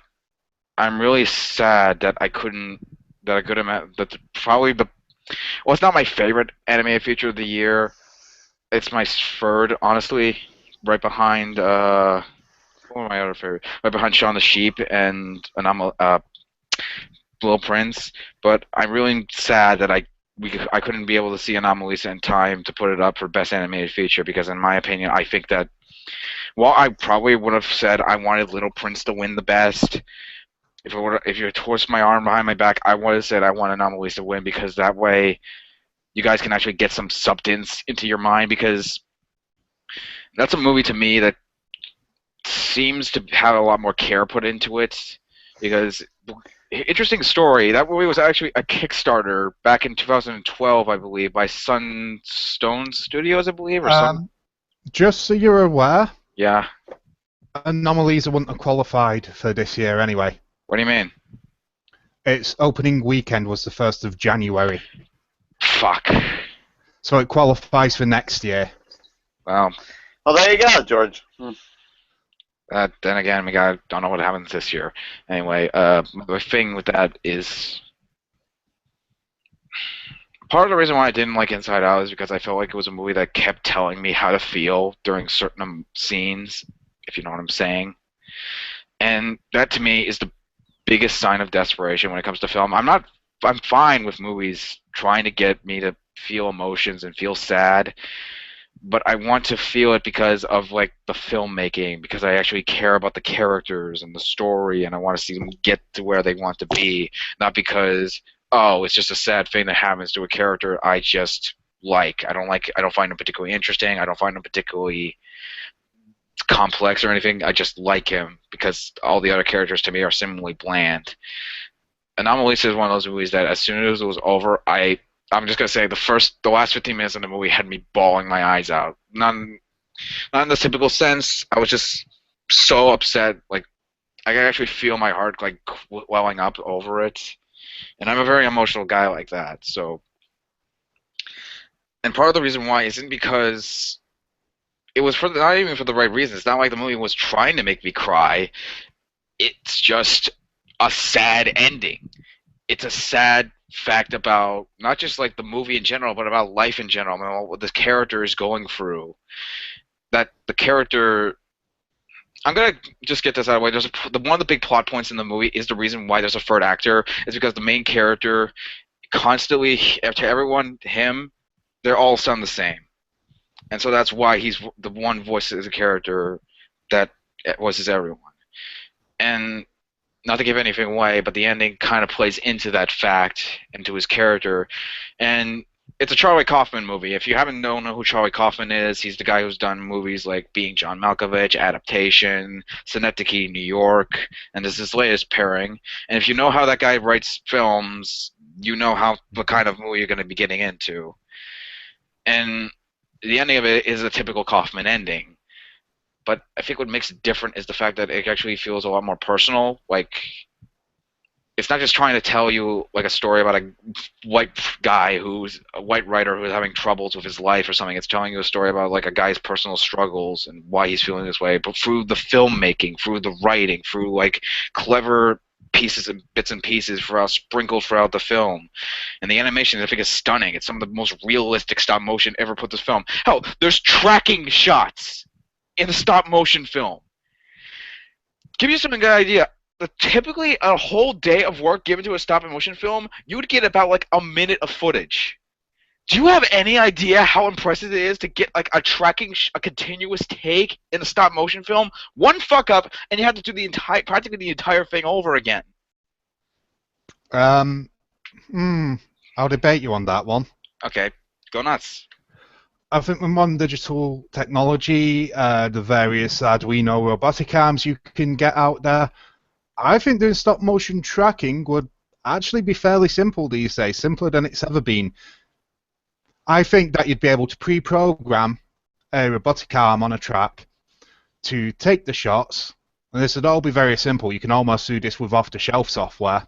I'm really sad that I couldn't, that a good amount, that probably the, well, it's not my favorite animated feature of the year. It's my third, honestly, right behind, what were my other favorite? Right behind Shaun the Sheep and Little Prince. But I'm really sad that I couldn't be able to see Anomalisa in time to put it up for Best Animated Feature because, in my opinion, I think that while I probably would have said I wanted Little Prince to win the best, if you twist my arm behind my back, I would have said I want Anomalisa to win because that way you guys can actually get some substance into your mind because that's a movie to me that seems to have a lot more care put into it because interesting story. That movie was actually a Kickstarter back in 2012, I believe, by Sunstone Studios, I believe, or some. Just so you're aware, Yeah. Anomalisa wouldn't have qualified for this year anyway. What do you mean? Its opening weekend was the 1st of January. Fuck. So it qualifies for next year. Well, Well, there you go, George. then again, I don't know what happens this year. Anyway, the thing with that is part of the reason why I didn't like Inside Out is because I felt like it was a movie that kept telling me how to feel during certain scenes, if you know what I'm saying. And that to me is the biggest sign of desperation when it comes to film. I'm fine with movies trying to get me to feel emotions and feel sad, but I want to feel it because of like the filmmaking, because I actually care about the characters and the story, and I want to see them get to where they want to be, not because it's just a sad thing that happens to a character I just like. I don't find them particularly interesting. I don't find them particularly complex or anything. I just like him because all the other characters to me are similarly bland. Anomalisa is one of those movies that as soon as it was over, I'm just gonna say the last 15 minutes of the movie had me bawling my eyes out. Not in the typical sense. I was just so upset. Like I could actually feel my heart like welling up over it, and I'm a very emotional guy like that. So And part of the reason why isn't because it was for not even for the right reasons. It's not like the movie was trying to make me cry. It's just a sad ending. It's a sad fact about not just like the movie in general, but about life in general. I mean, what the character is going through. That the character. I'm gonna just get this out of the way. One of the big plot points in the movie is the reason why there's a third actor is because the main character constantly to everyone him they're all sound the same, and so that's why he's the one voice as a character that voices everyone. And not to give anything away, but the ending kind of plays into that fact, into his character. And it's a Charlie Kaufman movie. If you haven't known who Charlie Kaufman is, he's the guy who's done movies like Being John Malkovich, Adaptation, Synecdoche, New York, and this is his latest pairing. And if you know how that guy writes films, you know how what kind of movie you're going to be getting into. And the ending of it is a typical Kaufman ending. But I think what makes it different is the fact that it actually feels a lot more personal. Like, it's not just trying to tell you like a story about a white guy who's a white writer who's having troubles with his life or something. It's telling you a story about like a guy's personal struggles and why he's feeling this way, but through the filmmaking, through the writing, through like clever pieces and bits and pieces sprinkled throughout the film. And the animation, I think, is stunning. It's some of the most realistic stop motion ever put to film. Hell, there's tracking shots in a stop motion film. Give you some good idea. Typically, a whole day of work given to a stop motion film, you would get about like a minute of footage. Do you have any idea how impressive it is to get like a continuous take in a stop motion film? One fuck up, and you have to do practically the entire thing over again. I'll debate you on that one. Okay, go nuts. I think with modern digital technology, the various Arduino robotic arms you can get out there, I think doing stop motion tracking would actually be fairly simple these days, simpler than it's ever been. I think that you'd be able to pre-program a robotic arm on a track to take the shots, and this would all be very simple. You can almost do this with off-the-shelf software,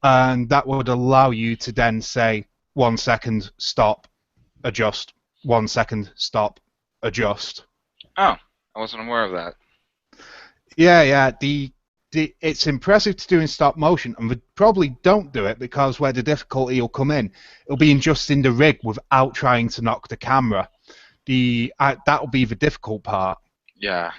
and that would allow you to then say 1 second, stop, adjust, 1 second, stop, adjust. Oh, I wasn't aware of that. Yeah. It's impressive to do in stop motion, and we probably don't do it because where the difficulty will come in, it'll be in adjusting the rig without trying to knock the camera. That'll be the difficult part. Yeah.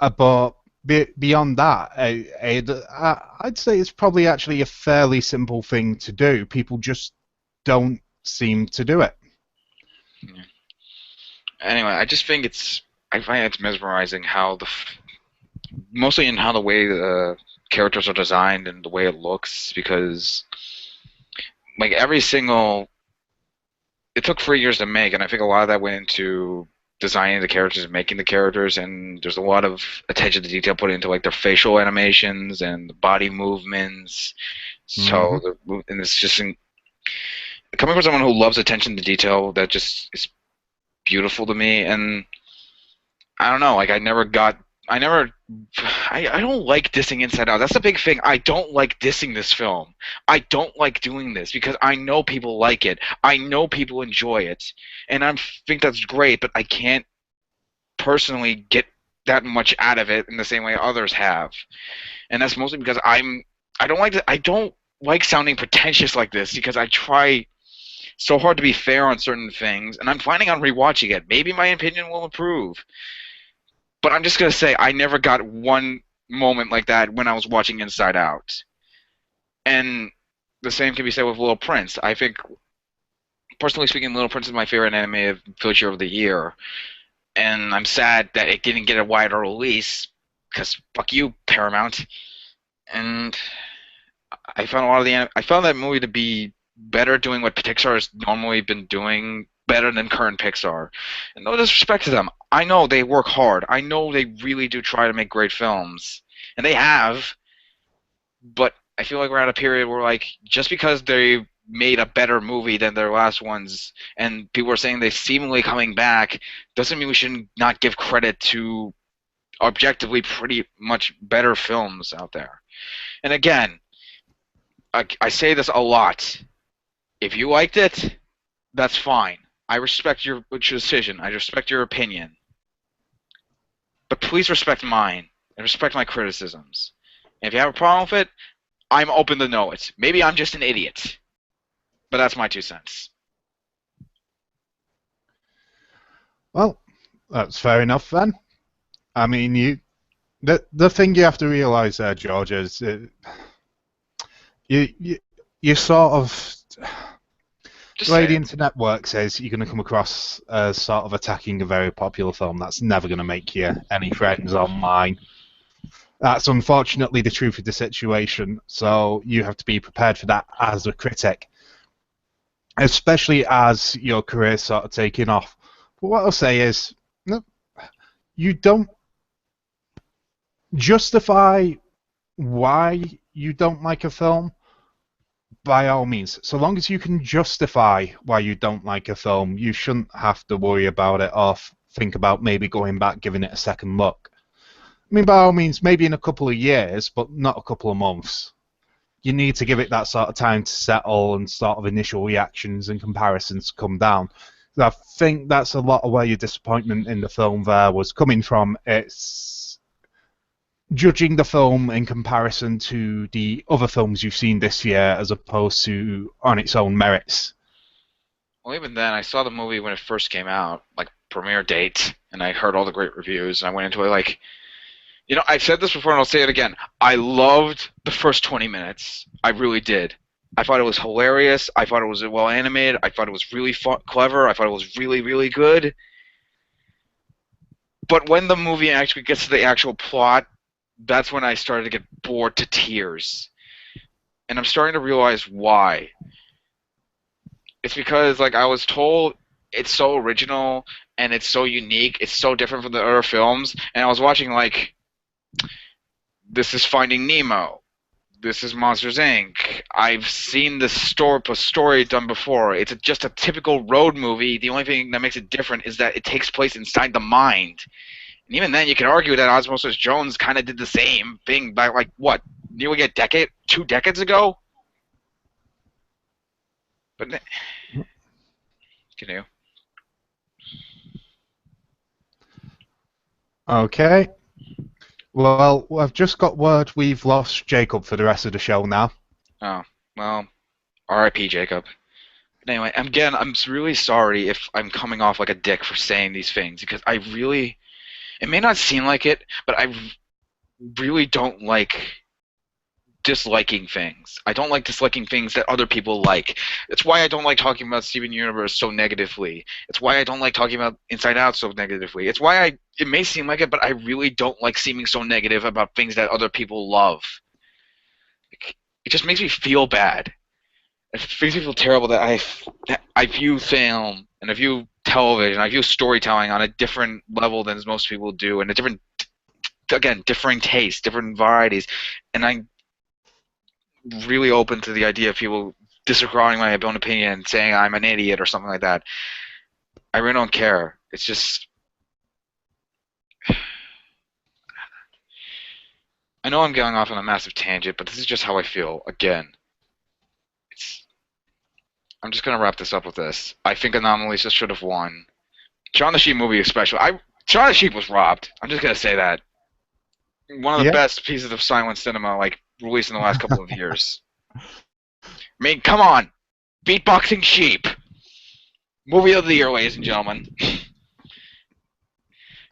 But beyond that, I'd say it's probably actually a fairly simple thing to do. People just don't seem to do it. Yeah. Anyway, I find it's mesmerizing how mostly in how the way the characters are designed and the way it looks, because like it took 3 years to make, and I think a lot of that went into designing the characters and making the characters, and there's a lot of attention to detail put into like their facial animations and the body movements. So and it's just coming from someone who loves attention to detail, that just is beautiful to me. And I don't know, like I don't like dissing Inside Out. That's the big thing. I don't like dissing this film. I don't like doing this because I know people like it. I know people enjoy it. And I think that's great, but I can't personally get that much out of it in the same way others have. And that's mostly because I don't like sounding pretentious like this, because I try so hard to be fair on certain things, and I'm planning on rewatching it. Maybe my opinion will improve. But I'm just going to say I never got one moment like that when I was watching Inside Out. And the same can be said with Little Prince. I think, personally speaking, Little Prince is my favorite animated feature of the year. And I'm sad that it didn't get a wider release, because fuck you, Paramount. And I found that movie to be better doing what Pixar has normally been doing better than current Pixar. And no disrespect to them. I know they work hard. I know they really do try to make great films. And they have. But I feel like we're at a period where, like, just because they made a better movie than their last ones, and people are saying they're seemingly coming back, doesn't mean we should not give credit to objectively pretty much better films out there. And again, I say this a lot. If you liked it, that's fine. I respect your decision. I respect your opinion. But please respect mine and respect my criticisms. And if you have a problem with it, I'm open to know it. Maybe I'm just an idiot. But that's my 2 cents. Well, that's fair enough then. I mean, the thing you have to realise there, George, is you sort of Just the way say the it. internet works is you're going to come across as sort of attacking a very popular film. That's never going to make you any friends online. That's unfortunately the truth of the situation. So you have to be prepared for that as a critic, especially as your career's sort of taking off. But what I'll say is, no, you don't justify why you don't like a film by all means. So long as you can justify why you don't like a film, you shouldn't have to worry about it or think about maybe going back, giving it a second look. I mean, by all means, maybe in a couple of years, but not a couple of months. You need to give it that sort of time to settle and sort of initial reactions and comparisons come down. So I think that's a lot of where your disappointment in the film there was coming from. It's judging the film in comparison to the other films you've seen this year as opposed to on its own merits. Well, even then, I saw the movie when it first came out, like premiere date, and I heard all the great reviews, and I went into it like, I've said this before and I'll say it again. I loved the first 20 minutes. I really did. I thought it was hilarious. I thought it was well animated. I thought it was really clever. I thought it was really, really good. But when the movie actually gets to the actual plot, that's when I started to get bored to tears. And I'm starting to realize why. It's because, like, I was told it's so original and it's so unique. It's so different from the other films. And I was watching, like, this is Finding Nemo. This is Monsters Inc. I've seen this story done before. It's just a typical road movie. The only thing that makes it different is that it takes place inside the mind. And even then, you can argue that Osmosis Jones kind of did the same thing by, like, what, nearly 2 decades ago? But, continue. Okay. Well, I've just got word we've lost Jacob for the rest of the show now. Oh, well, R.I.P. Jacob. But anyway, again, I'm really sorry if I'm coming off like a dick for saying these things, because it may not seem like it, but I really don't like disliking things. I don't like disliking things that other people like. It's why I don't like talking about Steven Universe so negatively. It's why I don't like talking about Inside Out so negatively. It's why it may seem like it, but I really don't like seeming so negative about things that other people love. It just makes me feel bad. It makes me feel terrible that I view film and I view television, I view storytelling on a different level than most people do, and differing tastes, different varieties, and I'm really open to the idea of people disregarding my own opinion and saying I'm an idiot or something like that. I really don't care. It's just, I know I'm going off on a massive tangent, but this is just how I feel. Again, I'm just gonna wrap this up with this. I think Anomalisa should have won. Shaun the Sheep movie especially. Shaun the Sheep was robbed. I'm just gonna say that. One of the Yeah. best pieces of silent cinema, like, released in the last couple of years. I mean, come on. Beatboxing Sheep. Movie of the year, ladies and gentlemen.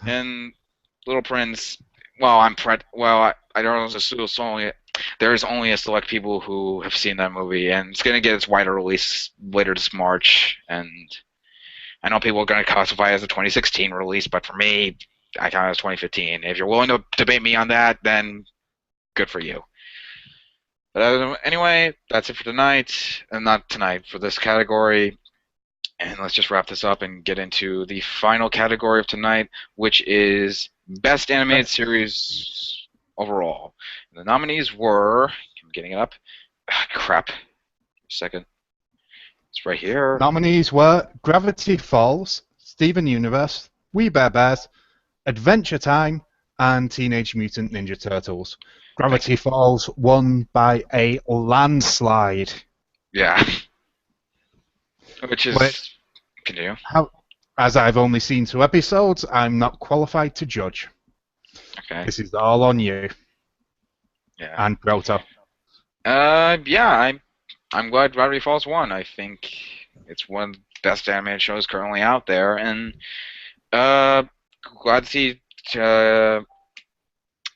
And Little Prince, well, I don't know, there's only a select people who have seen that movie, and it's going to get its wider release later this March, and I know people are going to classify it as a 2016 release, but for me, I count it as 2015. If you're willing to debate me on that, then good for you. But anyway, that's it for tonight, and not tonight, for this category. And let's just wrap this up and get into the final category of tonight, which is Best Animated Series overall. And the nominees were, I'm getting it up. Crap. A second. It's right here. Nominees were Gravity Falls, Steven Universe, We Bare Bears, Adventure Time, and Teenage Mutant Ninja Turtles. Gravity Falls won by a landslide. Yeah. which But is continue. how, as I've only seen 2 episodes, I'm not qualified to judge. Okay. This is all on you Yeah. and Proto. Yeah. I'm glad Gravity Falls won. I think it's one of the best animated shows currently out there, and uh, glad to see.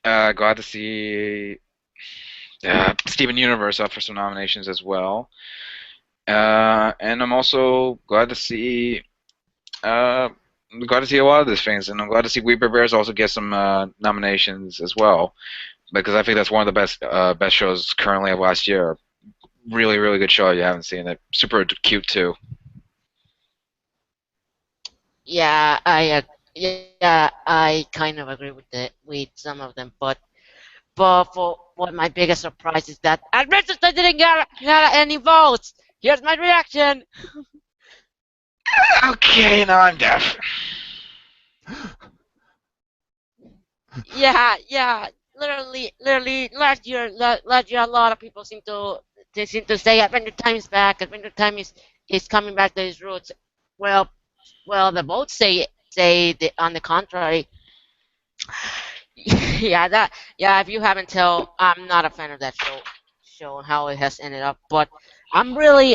Uh, glad to see Steven Universe up for some nominations as well. And I'm also uh, glad to see a lot of these things, and I'm glad to see Weeper Bears also get some nominations as well, because I think that's one of the best shows currently of last year. Really, really good show. You haven't seen it. Super cute too. Yeah, I kind of agree with some of them, but for what my biggest surprise is that Adventures didn't get any votes. Here's my reaction. Okay, now I'm deaf. Yeah. Literally, last year, a lot of people seem to say Adventure Time is back. Adventure Time is coming back to its roots. Well, the votes on the contrary. Yeah. If you haven't tell, I'm not a fan of that show and how it has ended up. But I'm really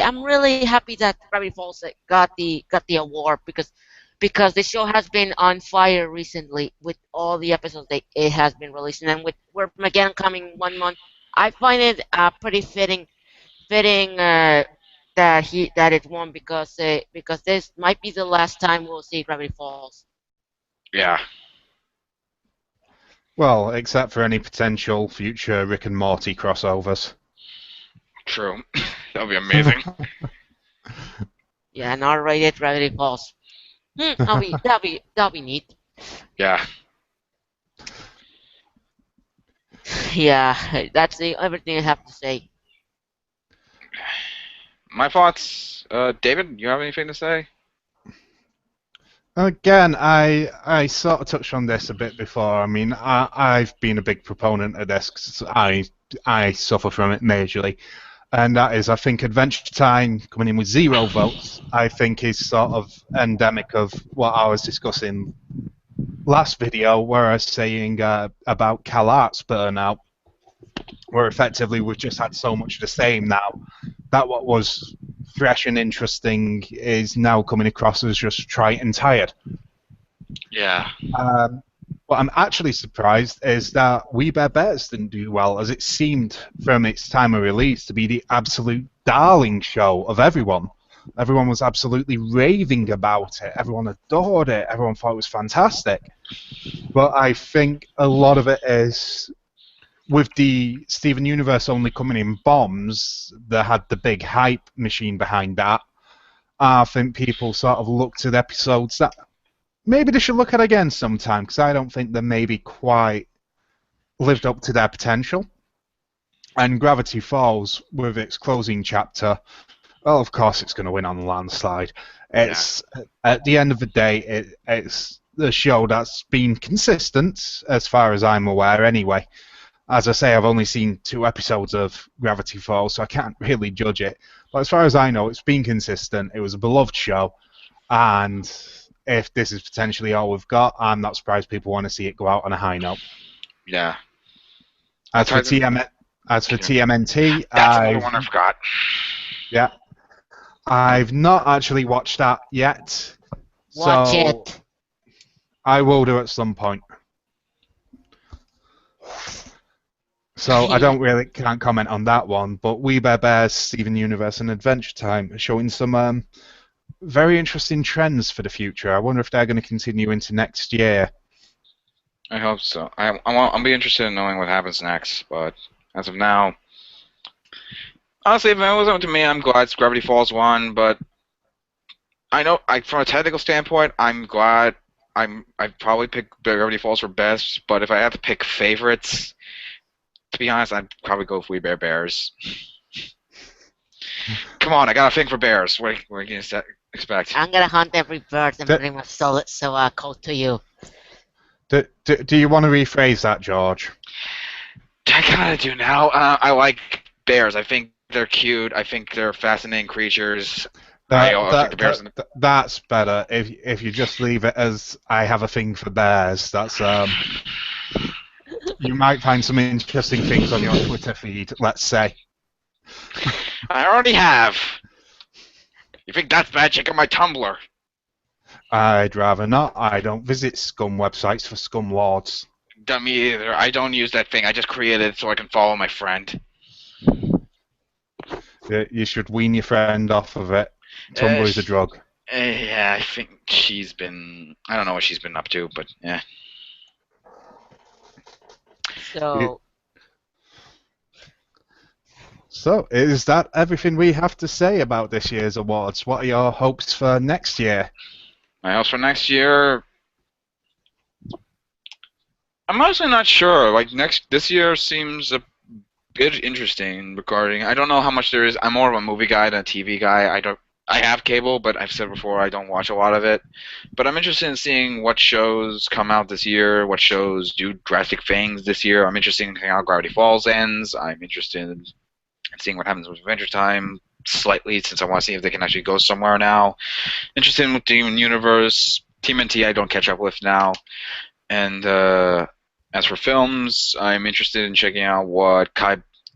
happy that Gravity Falls got the award because the show has been on fire recently with all the episodes that it has been releasing, and with Wormageddon coming 1 month, I find it pretty fitting that it won because this might be the last time we'll see Gravity Falls. Yeah, Well, except for any potential future Rick and Morty crossovers. true. That would be amazing. Yeah, an R-rated Gravity Falls. That'll be neat. Yeah. Yeah, that's everything I have to say. My thoughts. David, you have anything to say? Again, I sort of touched on this a bit before. I mean, I've been a big proponent of this 'cause I suffer from it majorly, and that is, I think Adventure Time coming in with 0 votes, I think is sort of endemic of what I was discussing last video, where I was saying about CalArts burnout, where effectively we've just had so much of the same now that what was fresh and interesting is now coming across as just trite and tired. Yeah. What I'm actually surprised is that We Bare Bears didn't do well, as it seemed from its time of release to be the absolute darling show of everyone. Everyone was absolutely raving about it. Everyone adored it. Everyone thought it was fantastic. But I think a lot of it is with the Steven Universe only coming in bombs that had the big hype machine behind that. I think people sort of looked at episodes that maybe they should look at again sometime, because I don't think they maybe quite lived up to their potential. And Gravity Falls, with its closing chapter, well, of course it's going to win on the landslide. It's at the end of the day, it's the show that's been consistent, as far as I'm aware, anyway. As I say, I've only seen 2 episodes of Gravity Falls, so I can't really judge it. But as far as I know, it's been consistent. It was a beloved show, and if this is potentially all we've got, I'm not surprised people want to see it go out on a high note. Yeah. As for TMNT, That's another one I forgot. yeah, I've not actually watched that yet. Watch So it. I will do at some point. So I can't comment on that one. But We Bare Bears, Steven Universe, and Adventure Time are showing some very interesting trends for the future. I wonder if they're going to continue into next year. I hope so. I'll be interested in knowing what happens next, but as of now, honestly, if it was up to me, I'm glad Gravity Falls won. But I know, from a technical standpoint, I'm glad. I'd probably pick Gravity Falls for best. But if I had to pick favorites, to be honest, I'd probably go with We Bare Bears. Come on, I got a thing for bears. What are you gonna expect? I'm gonna hunt every bird and bring my soul coat to you. Do you want to rephrase that, George? I kind of do now. I like bears. I think they're cute. I think they're fascinating creatures. I'll take the Bears. That's better. If you just leave it as I have a thing for bears, that's you might find some interesting things on your Twitter feed. Let's say. I already have. You think that's bad? Check out my Tumblr. I'd rather not. I don't visit scum websites for scum lords. Don't me either. I don't use that thing. I just created it so I can follow my friend. You should wean your friend off of it. Tumblr is a drug. Yeah, I think she's been. I don't know what she's been up to, but yeah. So, is that everything we have to say about this year's awards? What are your hopes for next year? My hopes for next year. I'm honestly not sure. Like this year seems a bit interesting regarding. I don't know how much there is. I'm more of a movie guy than a TV guy. I have cable, but I've said before I don't watch a lot of it. But I'm interested in seeing what shows come out this year, what shows do drastic things this year. I'm interested in how Gravity Falls ends. I'm interested in seeing what happens with Adventure Time slightly, since I want to see if they can actually go somewhere now. Interested in Demon Universe. TMNT I don't catch up with now. And as for films, I'm interested in checking out what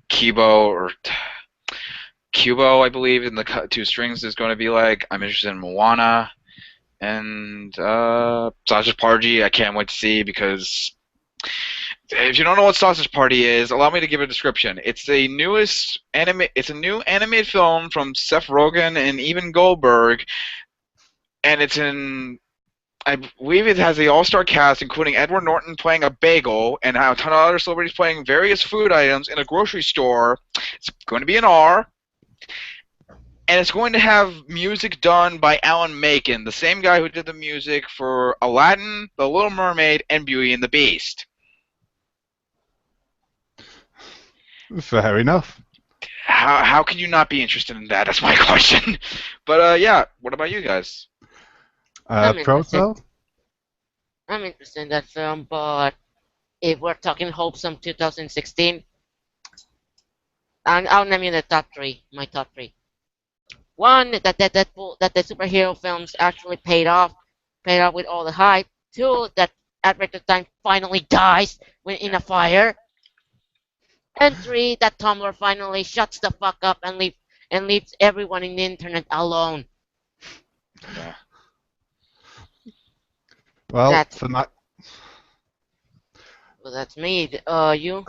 Kubo, I believe, in the Two Strings is going to be like. I'm interested in Moana. And Sausage Party, I can't wait to see, because if you don't know what Sausage Party is, allow me to give a description. It's the newest It's a new animated film from Seth Rogen and Evan Goldberg, and I believe it has the all-star cast, including Edward Norton playing a bagel and a ton of other celebrities playing various food items in a grocery store. It's going to be an R. And it's going to have music done by Alan Menken, the same guy who did the music for Aladdin, The Little Mermaid, and Beauty and the Beast. Fair enough. How can you not be interested in that? That's my question. But yeah, what about you guys? Proto? I'm interested in that film, but if we're talking hopes from 2016, I'll name you the top three. My top three. One, that the superhero films actually paid off with all the hype. Two, that Adventure Time finally dies in a fire. And three, that Tumblr finally shuts the fuck up and leaves everyone in the internet alone. Yeah. Well, That's me. You?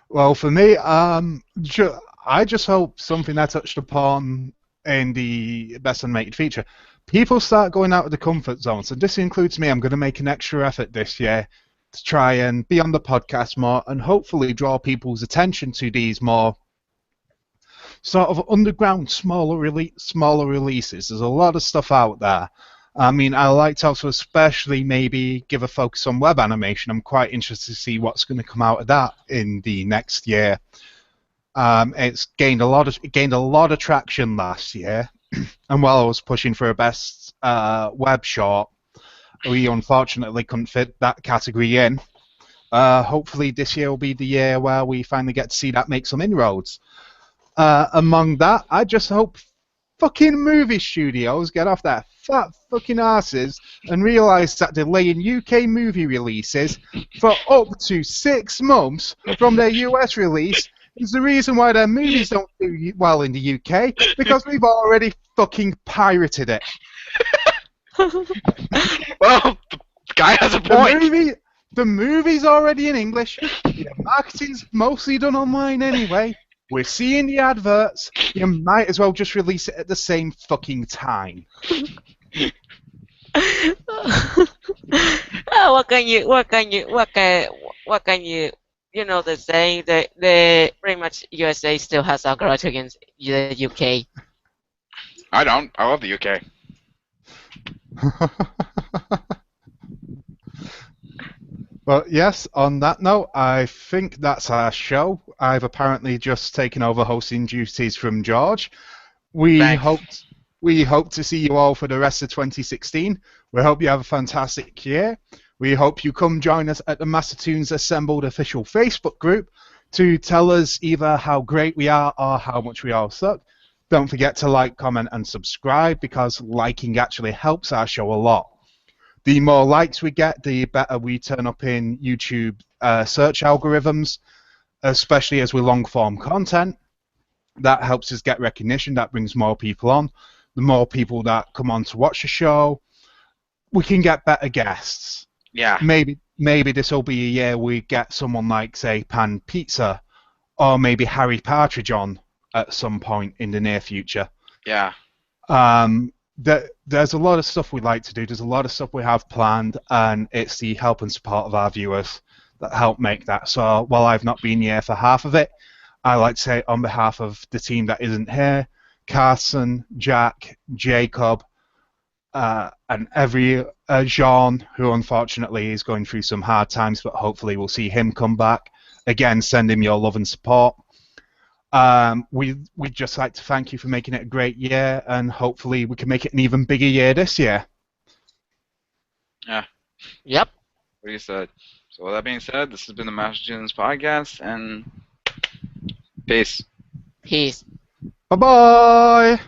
Well, for me, I just hope something I touched upon in the Best Animated Feature. People start going out of the comfort zones, and this includes me. I'm going to make an extra effort this year to try and be on the podcast more and hopefully draw people's attention to these more sort of underground, smaller releases. There's a lot of stuff out there. I mean, I like to also especially maybe give a focus on web animation. I'm quite interested to see what's going to come out of that in the next year. It gained a lot of traction last year, and while I was pushing for a best web short, we unfortunately couldn't fit that category in. Hopefully this year will be the year where we finally get to see that make some inroads. Among that, I just hope fucking movie studios get off their fat fucking asses and realise that delaying UK movie releases for up to 6 months from their US release is the reason why their movies don't do well in the UK, because we've already fucking pirated it. Well, the guy has a point. The movie's already in English. The marketing's mostly done online anyway. We're seeing the adverts. You might as well just release it at the same fucking time. What can you you know the saying that the pretty much USA still has a grudge against the UK. I don't. I love the UK. But yes, on that note, I think that's our show. I've apparently just taken over hosting duties from George. We hope to see you all for the rest of 2016. We hope you have a fantastic year. We hope you come join us at the Master Toons Assembled official Facebook group to tell us either how great we are or how much we all suck. Don't forget to like, comment, and subscribe because liking actually helps our show a lot. The more likes we get, the better we turn up in YouTube search algorithms, especially as we long form content. That helps us get recognition. That brings more people on. The more people that come on to watch the show, we can get better guests. Yeah. Maybe this will be a year we get someone like, say, Pan Pizza, or maybe Harry Partridge on at some point in the near future. Yeah. There's a lot of stuff we'd like to do. There's a lot of stuff we have planned, and it's the help and support of our viewers that help make that. So while I've not been here for half of it, I like to say on behalf of the team that isn't here, Carson, Jack, Jacob, and every Jean, who unfortunately is going through some hard times, but hopefully we'll see him come back. Again, send him your love and support. We'd just like to thank you for making it a great year, and hopefully we can make it an even bigger year this year. Yeah. Yep. What you said. So with that being said, this has been the Master Tunes podcast, and peace. Peace. Bye-bye!